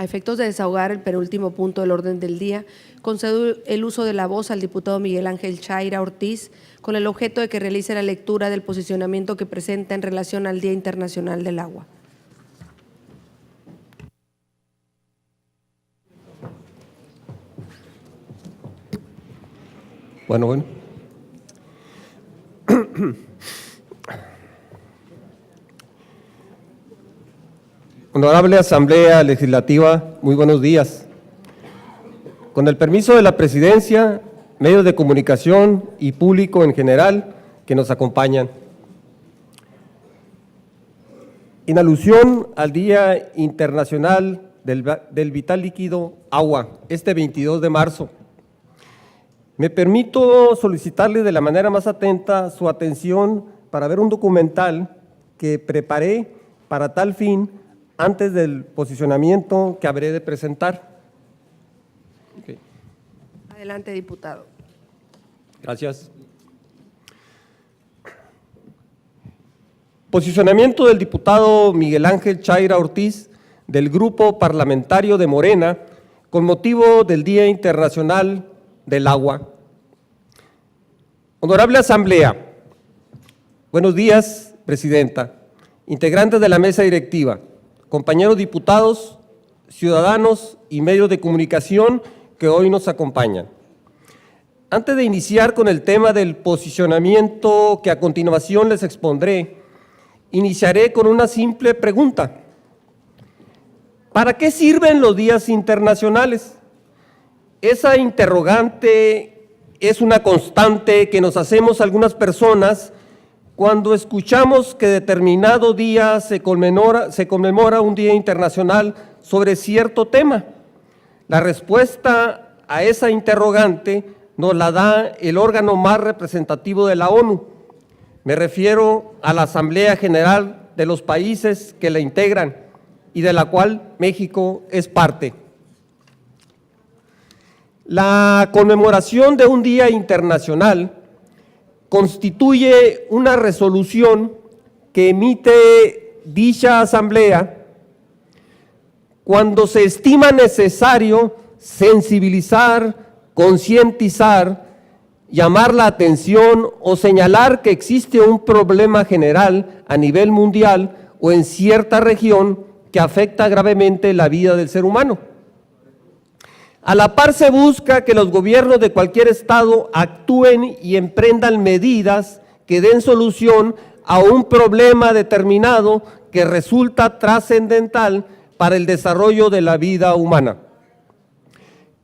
A efectos de desahogar el penúltimo punto del orden del día, concedo el uso de la voz al diputado Miguel Ángel Chaira Ortiz con el objeto de que realice la lectura del posicionamiento que presenta en relación al Día Internacional del Agua. Bueno. Honorable Asamblea Legislativa, muy buenos días. Con el permiso de la Presidencia, medios de comunicación y público en general que nos acompañan. En alusión al Día Internacional del Vital Líquido Agua, este 22 de marzo, me permito solicitarle de la manera más atenta su atención para ver un documental que preparé para tal fin antes del posicionamiento que habré de presentar. Okay. Adelante, diputado. Gracias. Posicionamiento del diputado Miguel Ángel Chaira Ortiz del Grupo Parlamentario de Morena con motivo del Día Internacional del Agua. Honorable Asamblea, buenos días, Presidenta, integrantes de la mesa directiva, compañeros diputados, ciudadanos y medios de comunicación que hoy nos acompañan. Antes de iniciar con el tema del posicionamiento que a continuación les expondré, iniciaré con una simple pregunta. ¿Para qué sirven los días internacionales? Esa interrogante es una constante que nos hacemos algunas personas cuando escuchamos que determinado día se conmemora un día internacional sobre cierto tema. La respuesta a esa interrogante nos la da el órgano más representativo de la ONU. Me refiero a la Asamblea General de los países que la integran y de la cual México es parte. La conmemoración de un día internacional constituye una resolución que emite dicha asamblea cuando se estima necesario sensibilizar, concientizar, llamar la atención o señalar que existe un problema general a nivel mundial o en cierta región que afecta gravemente la vida del ser humano. A la par se busca que los gobiernos de cualquier estado actúen y emprendan medidas que den solución a un problema determinado que resulta trascendental para el desarrollo de la vida humana.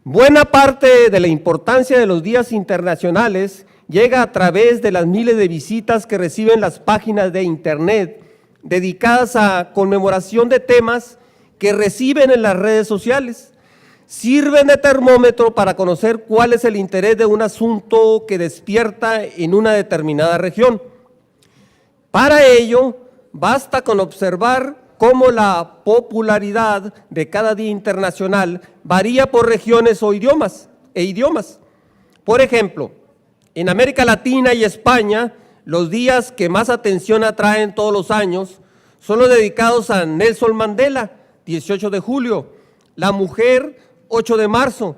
Buena parte de la importancia de los días internacionales llega a través de las miles de visitas que reciben las páginas de internet dedicadas a conmemoración de temas que reciben en las redes sociales. Sirven de termómetro para conocer cuál es el interés de un asunto que despierta en una determinada región. Para ello, basta con observar cómo la popularidad de cada día internacional varía por regiones o idiomas. Por ejemplo, en América Latina y España, los días que más atención atraen todos los años son los dedicados a Nelson Mandela, 18 de julio, la mujer, 8 de marzo,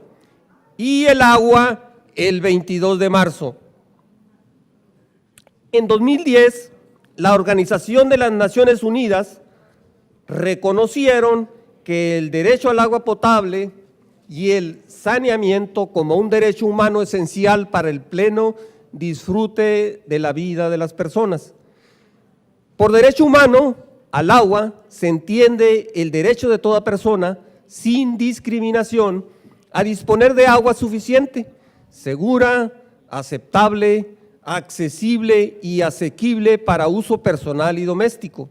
y el agua, el 22 de marzo. En 2010, la Organización de las Naciones Unidas reconocieron que el derecho al agua potable y el saneamiento como un derecho humano esencial para el pleno disfrute de la vida de las personas. Por derecho humano al agua se entiende el derecho de toda persona, sin discriminación, a disponer de agua suficiente, segura, aceptable, accesible y asequible para uso personal y doméstico.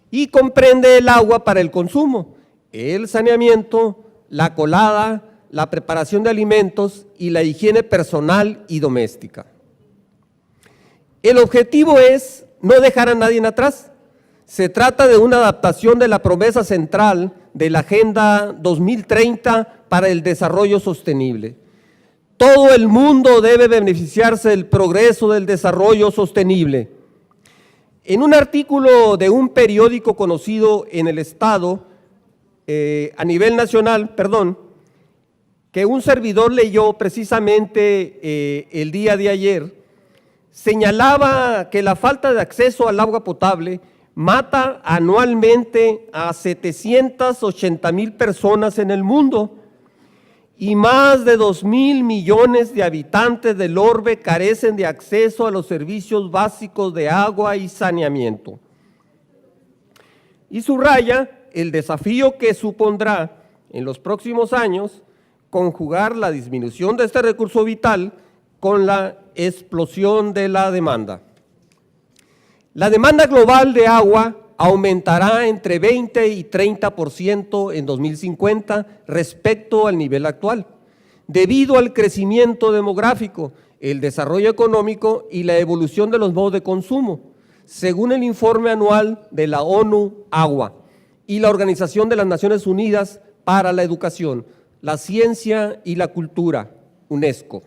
Y comprende el agua para el consumo, el saneamiento, la colada, la preparación de alimentos y la higiene personal y doméstica. El objetivo es no dejar a nadie atrás. Se trata de una adaptación de la promesa central de la Agenda 2030 para el desarrollo sostenible. Todo el mundo debe beneficiarse del progreso del desarrollo sostenible. En un artículo de un periódico conocido en el Estado, a nivel nacional, que un servidor leyó precisamente el día de ayer, señalaba que la falta de acceso al agua potable mata anualmente a 780,000 personas en el mundo y más de 2,000 millones de habitantes del orbe carecen de acceso a los servicios básicos de agua y saneamiento. Y subraya el desafío que supondrá en los próximos años conjugar la disminución de este recurso vital con la explosión de la demanda. La demanda global de agua aumentará entre 20 y 30% en 2050 respecto al nivel actual, debido al crecimiento demográfico, el desarrollo económico y la evolución de los modos de consumo, según el informe anual de la ONU Agua y la Organización de las Naciones Unidas para la Educación, la Ciencia y la Cultura, UNESCO.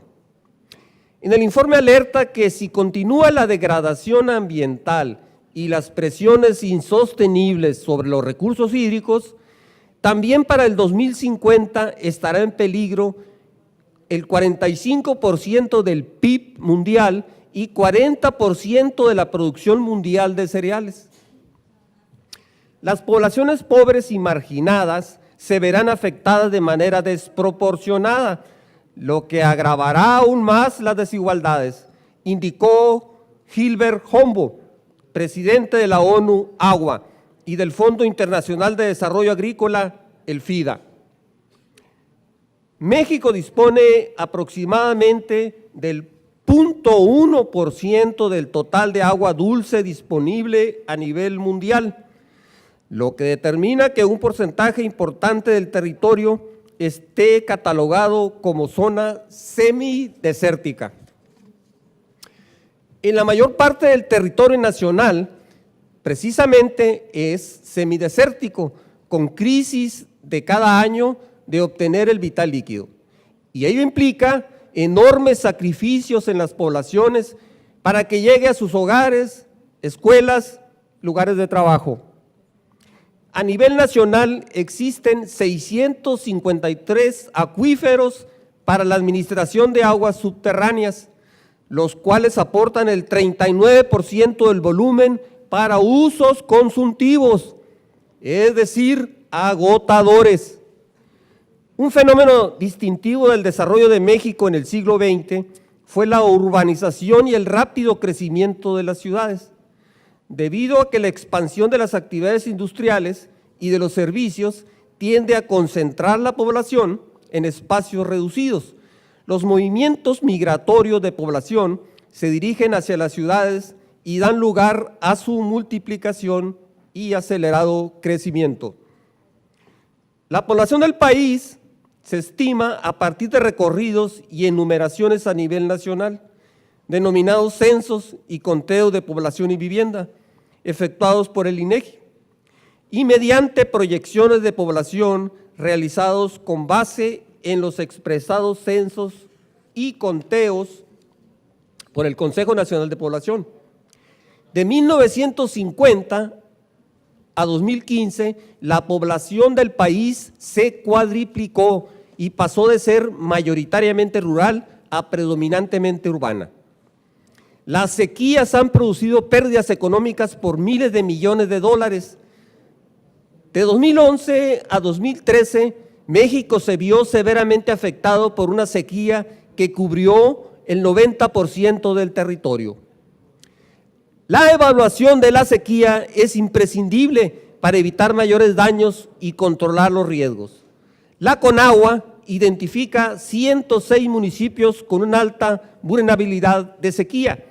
En el informe alerta que si continúa la degradación ambiental y las presiones insostenibles sobre los recursos hídricos, también para el 2050 estará en peligro el 45% del PIB mundial y 40% de la producción mundial de cereales. Las poblaciones pobres y marginadas se verán afectadas de manera desproporcionada, lo que agravará aún más las desigualdades, indicó Gilbert Hombo, presidente de la ONU Agua y del Fondo Internacional de Desarrollo Agrícola, el FIDA. México dispone aproximadamente del 0.1% del total de agua dulce disponible a nivel mundial, lo que determina que un porcentaje importante del territorio esté catalogado como zona semidesértica. En la mayor parte del territorio nacional, precisamente es semidesértico, con crisis de cada año de obtener el vital líquido. Y ello implica enormes sacrificios en las poblaciones para que llegue a sus hogares, escuelas, lugares de trabajo. A nivel nacional existen 653 acuíferos para la administración de aguas subterráneas, los cuales aportan el 39% del volumen para usos consultivos, es decir, agotadores. Un fenómeno distintivo del desarrollo de México en el siglo XX fue la urbanización y el rápido crecimiento de las ciudades, debido a que la expansión de las actividades industriales y de los servicios tiende a concentrar la población en espacios reducidos. Los movimientos migratorios de población se dirigen hacia las ciudades y dan lugar a su multiplicación y acelerado crecimiento. La población del país se estima a partir de recorridos y enumeraciones a nivel nacional, denominados censos y conteos de población y vivienda, efectuados por el INEGI, y mediante proyecciones de población realizados con base en los expresados censos y conteos por el Consejo Nacional de Población. De 1950 a 2015, la población del país se cuadriplicó y pasó de ser mayoritariamente rural a predominantemente urbana. Las sequías han producido pérdidas económicas por miles de millones de dólares. De 2011 a 2013, México se vio severamente afectado por una sequía que cubrió el 90% del territorio. La evaluación de la sequía es imprescindible para evitar mayores daños y controlar los riesgos. La CONAGUA identifica 106 municipios con una alta vulnerabilidad de sequía,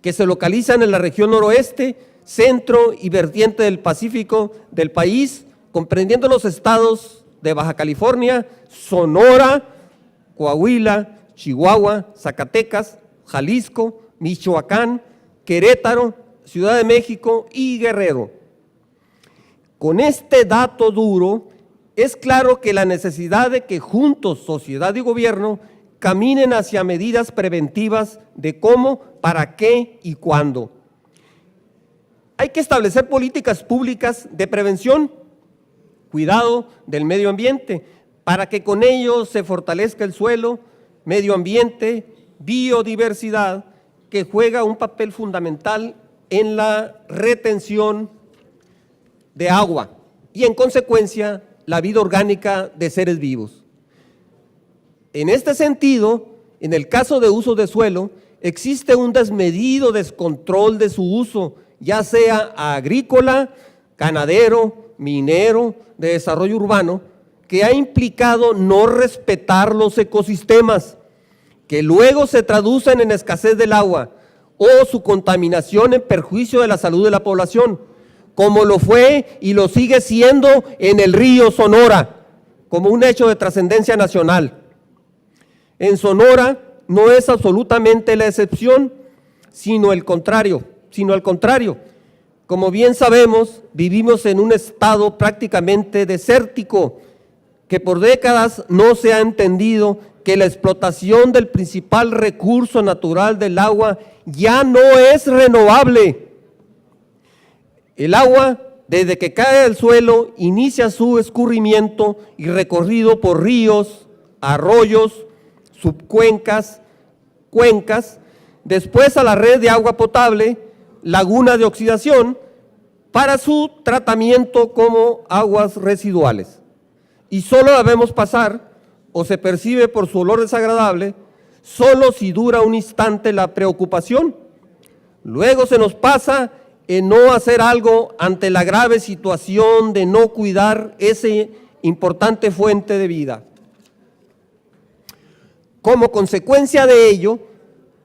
que se localizan en la región noroeste, centro y vertiente del Pacífico del país, comprendiendo los estados de Baja California, Sonora, Coahuila, Chihuahua, Zacatecas, Jalisco, Michoacán, Querétaro, Ciudad de México y Guerrero. Con este dato duro, es claro que la necesidad de que juntos sociedad y gobierno caminen hacia medidas preventivas de cómo, para qué y cuándo. Hay que establecer políticas públicas de prevención cuidado del medio ambiente, para que con ello se fortalezca el suelo, medio ambiente, biodiversidad, que juega un papel fundamental en la retención de agua y en consecuencia la vida orgánica de seres vivos. En este sentido, en el caso de uso de suelo, existe un desmedido descontrol de su uso, ya sea agrícola, ganadero, minero, de desarrollo urbano, que ha implicado no respetar los ecosistemas, que luego se traducen en escasez del agua o su contaminación en perjuicio de la salud de la población, como lo fue y lo sigue siendo en el río Sonora, como un hecho de trascendencia nacional. En Sonora no es absolutamente la excepción, sino al contrario. Como bien sabemos, vivimos en un estado prácticamente desértico, que por décadas no se ha entendido que la explotación del principal recurso natural del agua ya no es renovable. El agua, desde que cae del suelo, inicia su escurrimiento y recorrido por ríos, arroyos, subcuencas, cuencas, después a la red de agua potable, laguna de oxidación, para su tratamiento como aguas residuales. Y solo la vemos pasar, o se percibe por su olor desagradable, solo si dura un instante la preocupación. Luego se nos pasa en no hacer algo ante la grave situación de no cuidar esa importante fuente de vida. Como consecuencia de ello,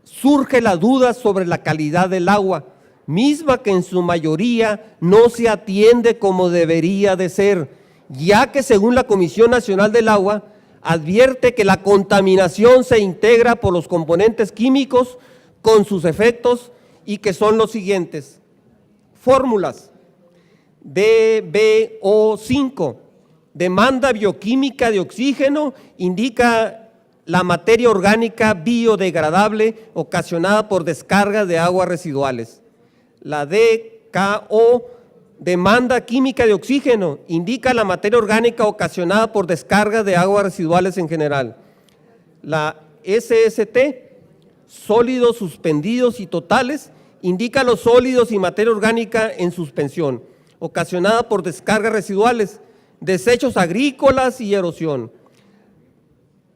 surge la duda sobre la calidad del agua, misma que en su mayoría no se atiende como debería de ser, ya que según la Comisión Nacional del Agua, advierte que la contaminación se integra por los componentes químicos con sus efectos y que son los siguientes. Fórmulas: DBO5, demanda bioquímica de oxígeno, indica la materia orgánica biodegradable ocasionada por descargas de aguas residuales. La DKO, demanda química de oxígeno, indica la materia orgánica ocasionada por descargas de aguas residuales en general. La SST, sólidos suspendidos y totales, indica los sólidos y materia orgánica en suspensión, ocasionada por descargas residuales, desechos agrícolas y erosión.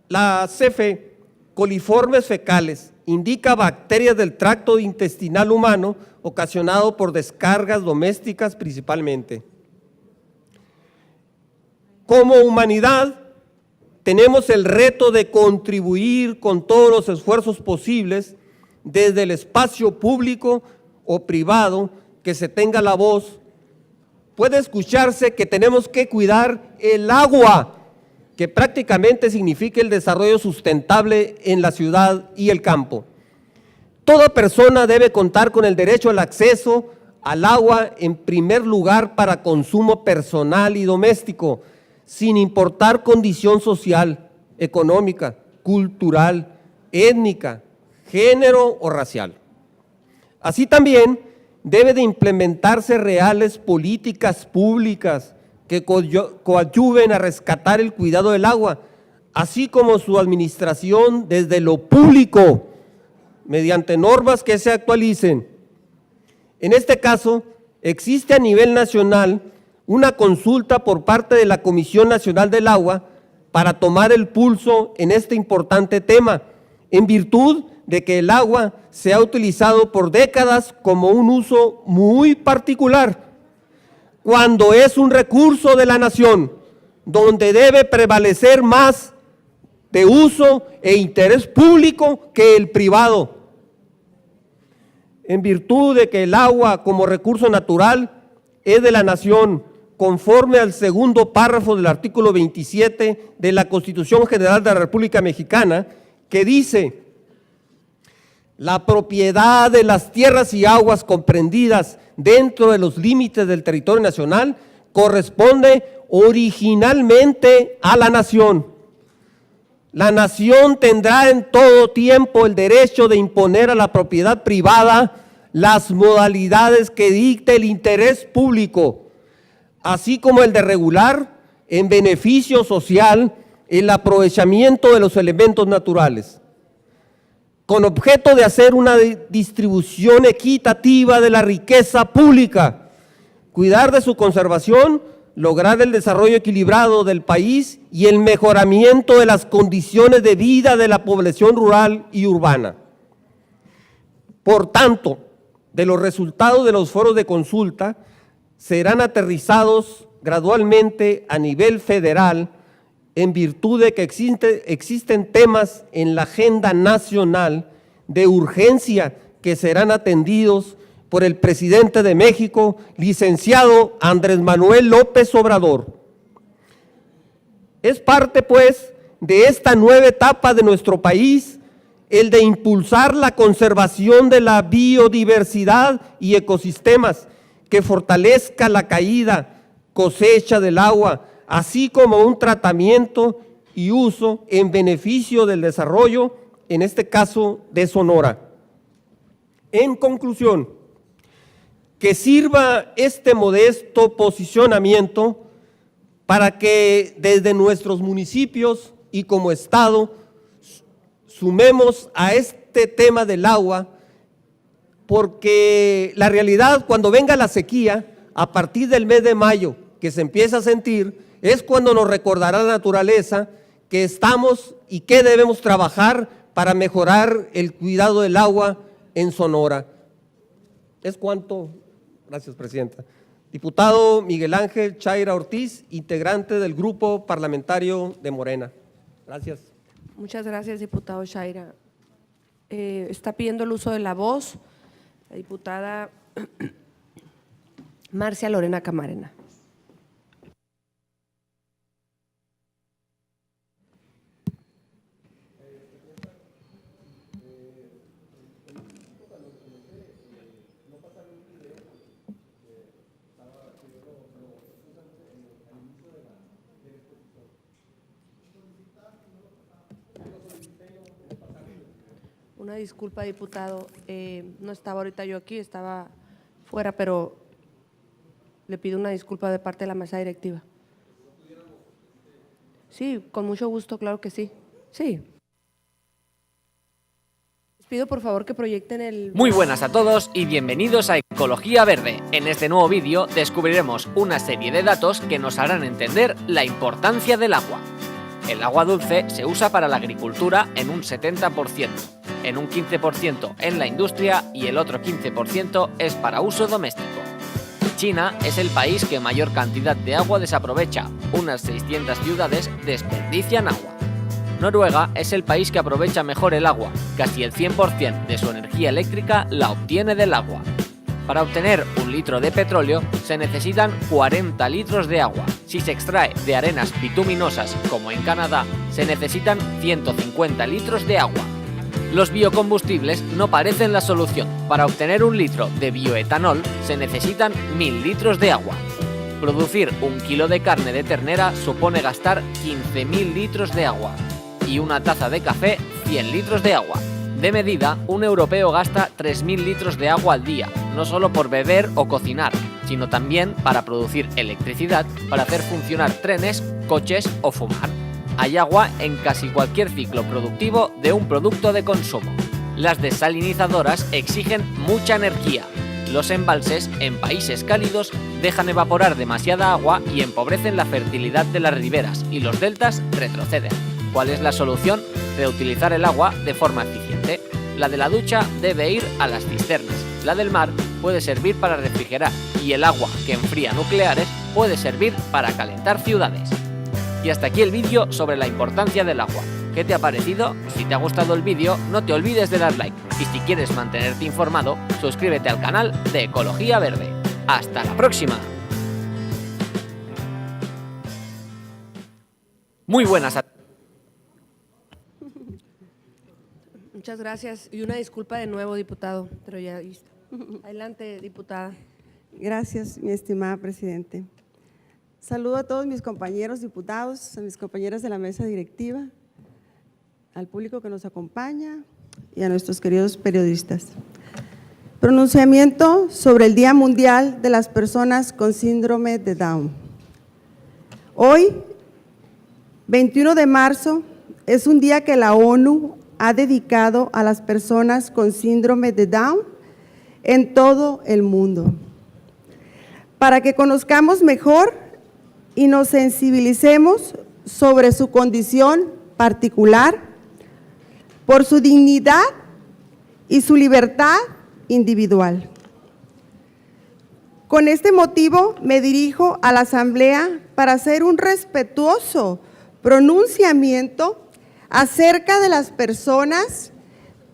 La CFE, coliformes fecales, indica bacterias del tracto intestinal humano ocasionado por descargas domésticas principalmente. Como humanidad, tenemos el reto de contribuir con todos los esfuerzos posibles, desde el espacio público o privado, que se tenga la voz. Puede escucharse que tenemos que cuidar el agua, que prácticamente significa el desarrollo sustentable en la ciudad y el campo. Toda persona debe contar con el derecho al acceso al agua, en primer lugar para consumo personal y doméstico, sin importar condición social, económica, cultural, étnica, género o racial. Así también debe de implementarse reales políticas públicas que coadyuven a rescatar el cuidado del agua, así como su administración desde lo público, mediante normas que se actualicen. En este caso, existe a nivel nacional una consulta por parte de la Comisión Nacional del Agua para tomar el pulso en este importante tema, en virtud de que el agua se ha utilizado por décadas como un uso muy particular, cuando es un recurso de la nación, donde debe prevalecer más de uso e interés público que el privado. En virtud de que el agua como recurso natural es de la nación, conforme al segundo párrafo del artículo 27 de la Constitución General de la República Mexicana, que dice: la propiedad de las tierras y aguas comprendidas dentro de los límites del territorio nacional corresponde originalmente a la nación. La nación tendrá en todo tiempo el derecho de imponer a la propiedad privada las modalidades que dicte el interés público, así como el de regular, en beneficio social el aprovechamiento de los elementos naturales, con objeto de hacer una distribución equitativa de la riqueza pública, cuidar de su conservación, lograr el desarrollo equilibrado del país y el mejoramiento de las condiciones de vida de la población rural y urbana. Por tanto, de los resultados de los foros de consulta serán aterrizados gradualmente a nivel federal en virtud de que existen temas en la agenda nacional de urgencia que serán atendidos por el presidente de México, licenciado Andrés Manuel López Obrador. Es parte, pues, de esta nueva etapa de nuestro país, el de impulsar la conservación de la biodiversidad y ecosistemas, que fortalezca la caída, cosecha del agua, así como un tratamiento y uso en beneficio del desarrollo, en este caso de Sonora. En conclusión, que sirva este modesto posicionamiento para que desde nuestros municipios y como Estado sumemos a este tema del agua, porque la realidad, cuando venga la sequía, a partir del mes de mayo, que se empieza a sentir, es cuando nos recordará la naturaleza que estamos y que debemos trabajar para mejorar el cuidado del agua en Sonora. Es cuanto. Gracias, presidenta. Diputado Miguel Ángel Chaira Ortiz, integrante del Grupo Parlamentario de Morena. Gracias. Muchas gracias, diputado Chaira. Está pidiendo el uso de la voz la diputada Marcia Lorena Camarena. Una disculpa, diputado, no estaba ahorita yo aquí, estaba fuera, pero le pido una disculpa de parte de la mesa directiva. Sí, con mucho gusto, claro que sí. Sí. Les pido por favor que proyecten el… Muy buenas a todos y bienvenidos a Ecología Verde. En este nuevo vídeo descubriremos una serie de datos que nos harán entender la importancia del agua. El agua dulce se usa para la agricultura en un 70%, en un 15% en la industria y el otro 15% es para uso doméstico. China es el país que mayor cantidad de agua desaprovecha, unas 600 ciudades desperdician agua. Noruega es el país que aprovecha mejor el agua, casi el 100% de su energía eléctrica la obtiene del agua. Para obtener un litro de petróleo se necesitan 40 litros de agua. Si se extrae de arenas bituminosas, como en Canadá, se necesitan 150 litros de agua. Los biocombustibles no parecen la solución. Para obtener un litro de bioetanol se necesitan 1000 litros de agua. Producir un kilo de carne de ternera supone gastar 15.000 litros de agua. Y una taza de café, 100 litros de agua. De medida, un europeo gasta 3.000 litros de agua al día, no solo por beber o cocinar, sino también para producir electricidad, para hacer funcionar trenes, coches o fumar. Hay agua en casi cualquier ciclo productivo de un producto de consumo. Las desalinizadoras exigen mucha energía. Los embalses, en países cálidos, dejan evaporar demasiada agua y empobrecen la fertilidad de las riberas y los deltas retroceden. ¿Cuál es la solución? Reutilizar el agua de forma eficiente. La de la ducha debe ir a las cisternas. La del mar puede servir para refrigerar y el agua que enfría nucleares puede servir para calentar ciudades. Y hasta aquí el vídeo sobre la importancia del agua. ¿Qué te ha parecido? Si te ha gustado el vídeo, no te olvides de dar like. Y si quieres mantenerte informado, suscríbete al canal de Ecología Verde. ¡Hasta la próxima! Muy buenas a Muchas gracias y una disculpa de nuevo, diputado, pero ya listo. Adelante, diputada. Gracias, mi estimada presidente. Saludo a todos mis compañeros diputados, a mis compañeras de la mesa directiva, al público que nos acompaña y a nuestros queridos periodistas. Pronunciamiento sobre el Día Mundial de las Personas con Síndrome de Down. Hoy, 21 de marzo, es un día que la ONU ha dedicado a las personas con síndrome de Down en todo el mundo, para que conozcamos mejor y nos sensibilicemos sobre su condición particular, por su dignidad y su libertad individual. Con este motivo me dirijo a la Asamblea para hacer un respetuoso pronunciamiento acerca de las personas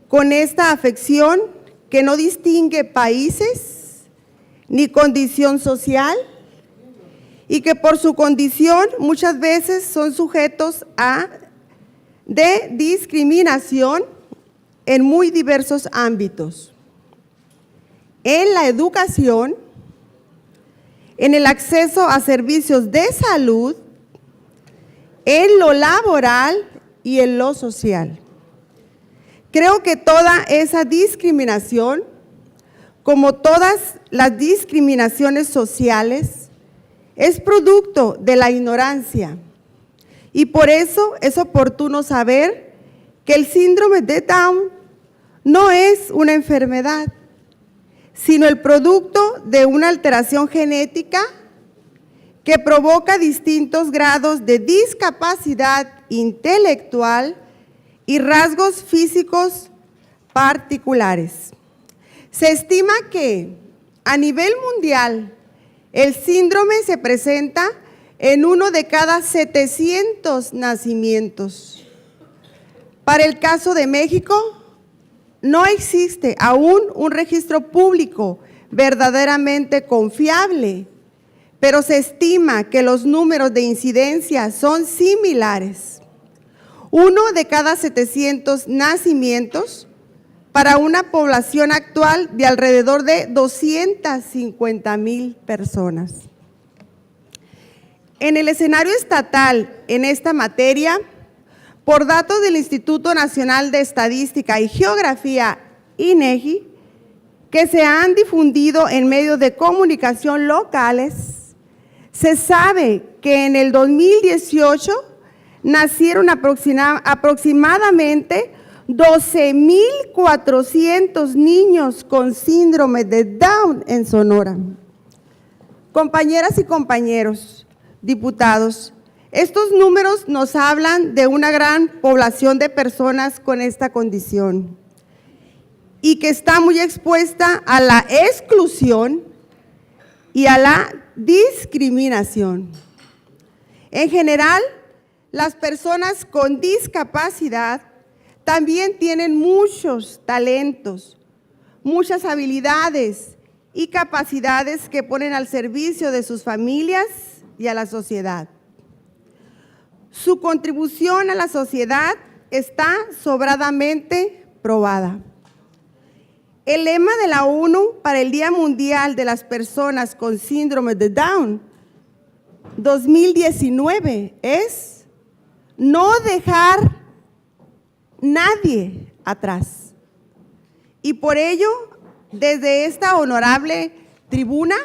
con esta afección que no distingue países ni condición social y que por su condición muchas veces son sujetos de discriminación en muy diversos ámbitos. En la educación, en el acceso a servicios de salud, en lo laboral y en lo social. Creo que toda esa discriminación, como todas las discriminaciones sociales, es producto de la ignorancia. Y por eso es oportuno saber que el síndrome de Down no es una enfermedad, sino el producto de una alteración genética que provoca distintos grados de discapacidad intelectual y rasgos físicos particulares. Se estima que a nivel mundial el síndrome se presenta en 1 de cada 700 nacimientos. Para el caso de México, no existe aún un registro público verdaderamente confiable, pero se estima que los números de incidencia son similares. 1 de cada 700 nacimientos para una población actual de alrededor de 250,000 personas. En el escenario estatal en esta materia, por datos del Instituto Nacional de Estadística y Geografía, INEGI, que se han difundido en medios de comunicación locales, se sabe que en el 2018 nacieron aproximadamente 12,400 niños con síndrome de Down en Sonora. Compañeras y compañeros, diputados, estos números nos hablan de una gran población de personas con esta condición y que está muy expuesta a la exclusión y a la discriminación. En general, las personas con discapacidad también tienen muchos talentos, muchas habilidades y capacidades que ponen al servicio de sus familias y a la sociedad. Su contribución a la sociedad está sobradamente probada. El lema de la ONU para el Día Mundial de las Personas con Síndrome de Down 2019 es no dejar nadie atrás. Y por ello, desde esta honorable tribuna,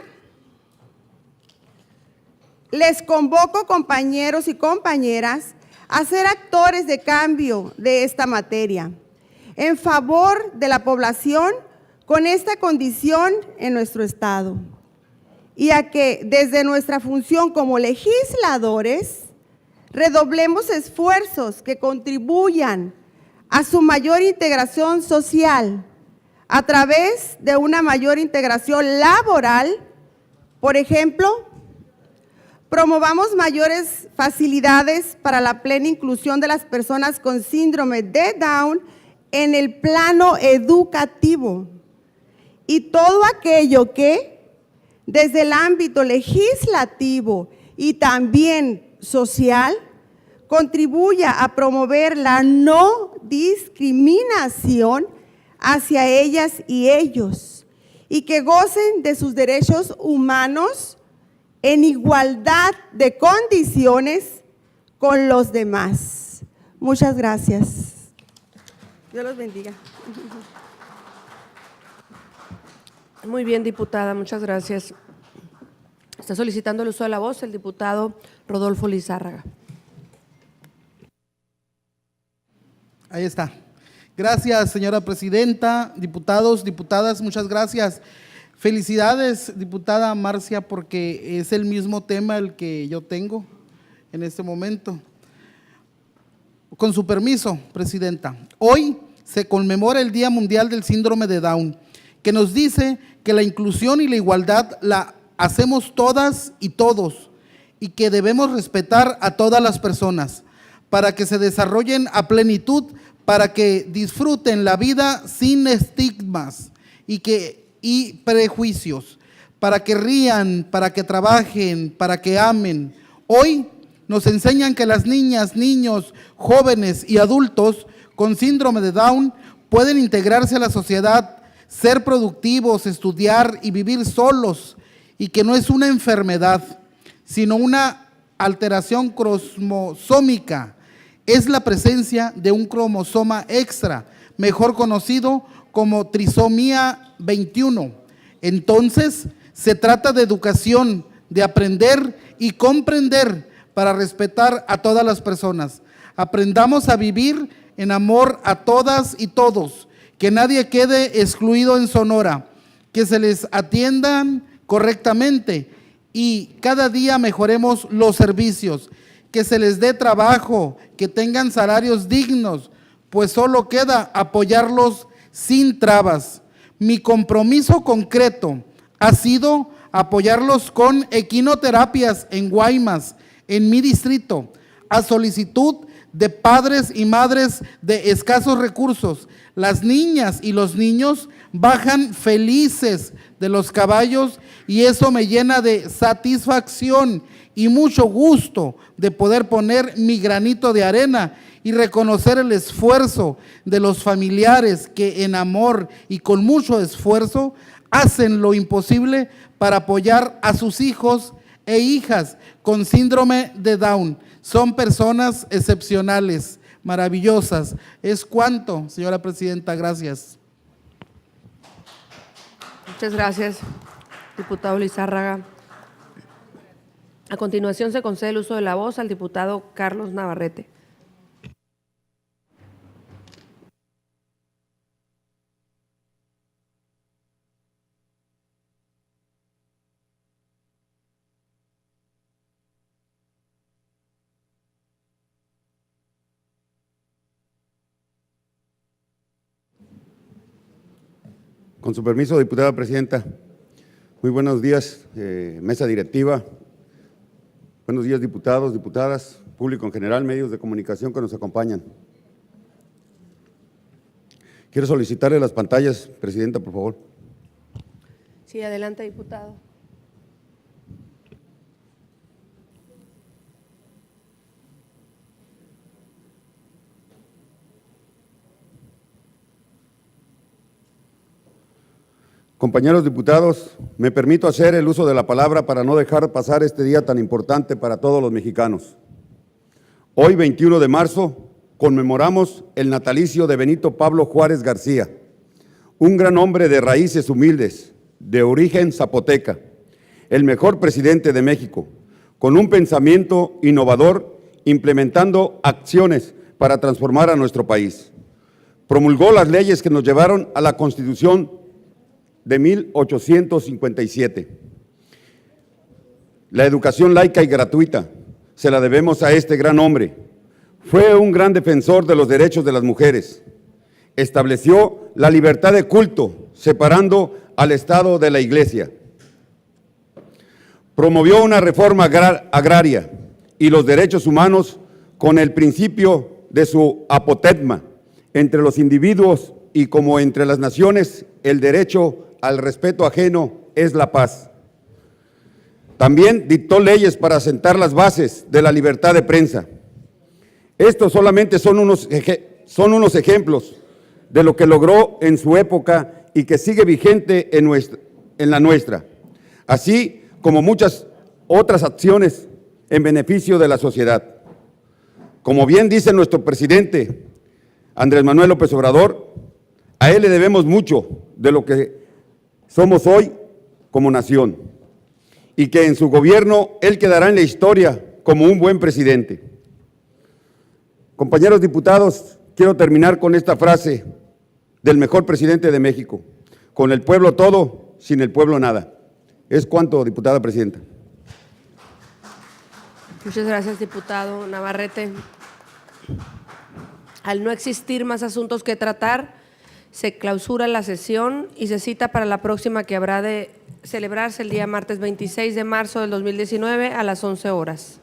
les convoco, compañeros y compañeras, a ser actores de cambio de esta materia, en favor de la población con esta condición en nuestro Estado, y a que desde nuestra función como legisladores redoblemos esfuerzos que contribuyan a su mayor integración social a través de una mayor integración laboral. Por ejemplo, promovamos mayores facilidades para la plena inclusión de las personas con síndrome de Down en el plano educativo, y todo aquello que desde el ámbito legislativo y también social contribuya a promover la no discriminación hacia ellas y ellos, y que gocen de sus derechos humanos en igualdad de condiciones con los demás. Muchas gracias. Dios los bendiga. Muy bien, diputada, muchas gracias. Está solicitando el uso de la voz el diputado Rodolfo Lizárraga. Ahí está. Gracias, señora presidenta, diputados, diputadas, muchas gracias. Felicidades, diputada Marcia, porque es el mismo tema el que yo tengo en este momento. Con su permiso, presidenta, hoy se conmemora el Día Mundial del Síndrome de Down, que nos dice que la inclusión y la igualdad la hacemos todas y todos, y que debemos respetar a todas las personas para que se desarrollen a plenitud, para que disfruten la vida sin estigmas y prejuicios, para que rían, para que trabajen, para que amen. Hoy nos enseñan que las niñas, niños, jóvenes y adultos con síndrome de Down pueden integrarse a la sociedad, ser productivos, estudiar y vivir solos, y que no es una enfermedad, sino una alteración cromosómica. Es la presencia de un cromosoma extra, mejor conocido como trisomía 21. Entonces, se trata de educación, de aprender y comprender para respetar a todas las personas. Aprendamos a vivir en amor a todas y todos, que nadie quede excluido en Sonora, que se les atiendan correctamente y cada día mejoremos los servicios, que se les dé trabajo, que tengan salarios dignos, pues solo queda apoyarlos sin trabas. Mi compromiso concreto ha sido apoyarlos con equinoterapias en Guaymas, en mi distrito, a solicitud de padres y madres de escasos recursos. Las niñas y los niños bajan felices de los caballos y eso me llena de satisfacción y mucho gusto de poder poner mi granito de arena y reconocer el esfuerzo de los familiares que en amor y con mucho esfuerzo hacen lo imposible para apoyar a sus hijos e hijas con síndrome de Down. Son personas excepcionales, maravillosas. Es cuanto, señora presidenta, gracias. Muchas gracias, diputado Lizárraga. A continuación se concede el uso de la voz al diputado Carlos Navarrete. Con su permiso, diputada presidenta. Muy buenos días, mesa directiva. Buenos días, diputados, diputadas, público en general, medios de comunicación que nos acompañan. Quiero solicitarle las pantallas, presidenta, por favor. Sí, adelante, diputado. Compañeros diputados, me permito hacer el uso de la palabra para no dejar pasar este día tan importante para todos los mexicanos. Hoy, 21 de marzo, conmemoramos el natalicio de Benito Pablo Juárez García, un gran hombre de raíces humildes, de origen zapoteca, el mejor presidente de México, con un pensamiento innovador, implementando acciones para transformar a nuestro país. Promulgó las leyes que nos llevaron a la Constitución de 1857. La educación laica y gratuita se la debemos a este gran hombre. Fue un gran defensor de los derechos de las mujeres. Estableció la libertad de culto, separando al Estado de la Iglesia. Promovió una reforma agraria y los derechos humanos con el principio de su apotegma entre los individuos y como entre las naciones, el derecho al respeto ajeno es la paz. También dictó leyes para sentar las bases de la libertad de prensa. Estos solamente son unos ejemplos de lo que logró en su época y que sigue vigente en la nuestra, así como muchas otras acciones en beneficio de la sociedad. Como bien dice nuestro presidente Andrés Manuel López Obrador, a él le debemos mucho de lo que somos hoy como nación. y que en su gobierno él quedará en la historia como un buen presidente. Compañeros diputados, quiero terminar con esta frase del mejor presidente de México: con el pueblo todo, sin el pueblo nada. Es cuanto, diputada presidenta. Muchas gracias, diputado Navarrete. Al no existir más asuntos que tratar, se clausura la sesión y se cita para la próxima, que habrá de celebrarse el día martes 26 de marzo del 2019 a las 11 horas.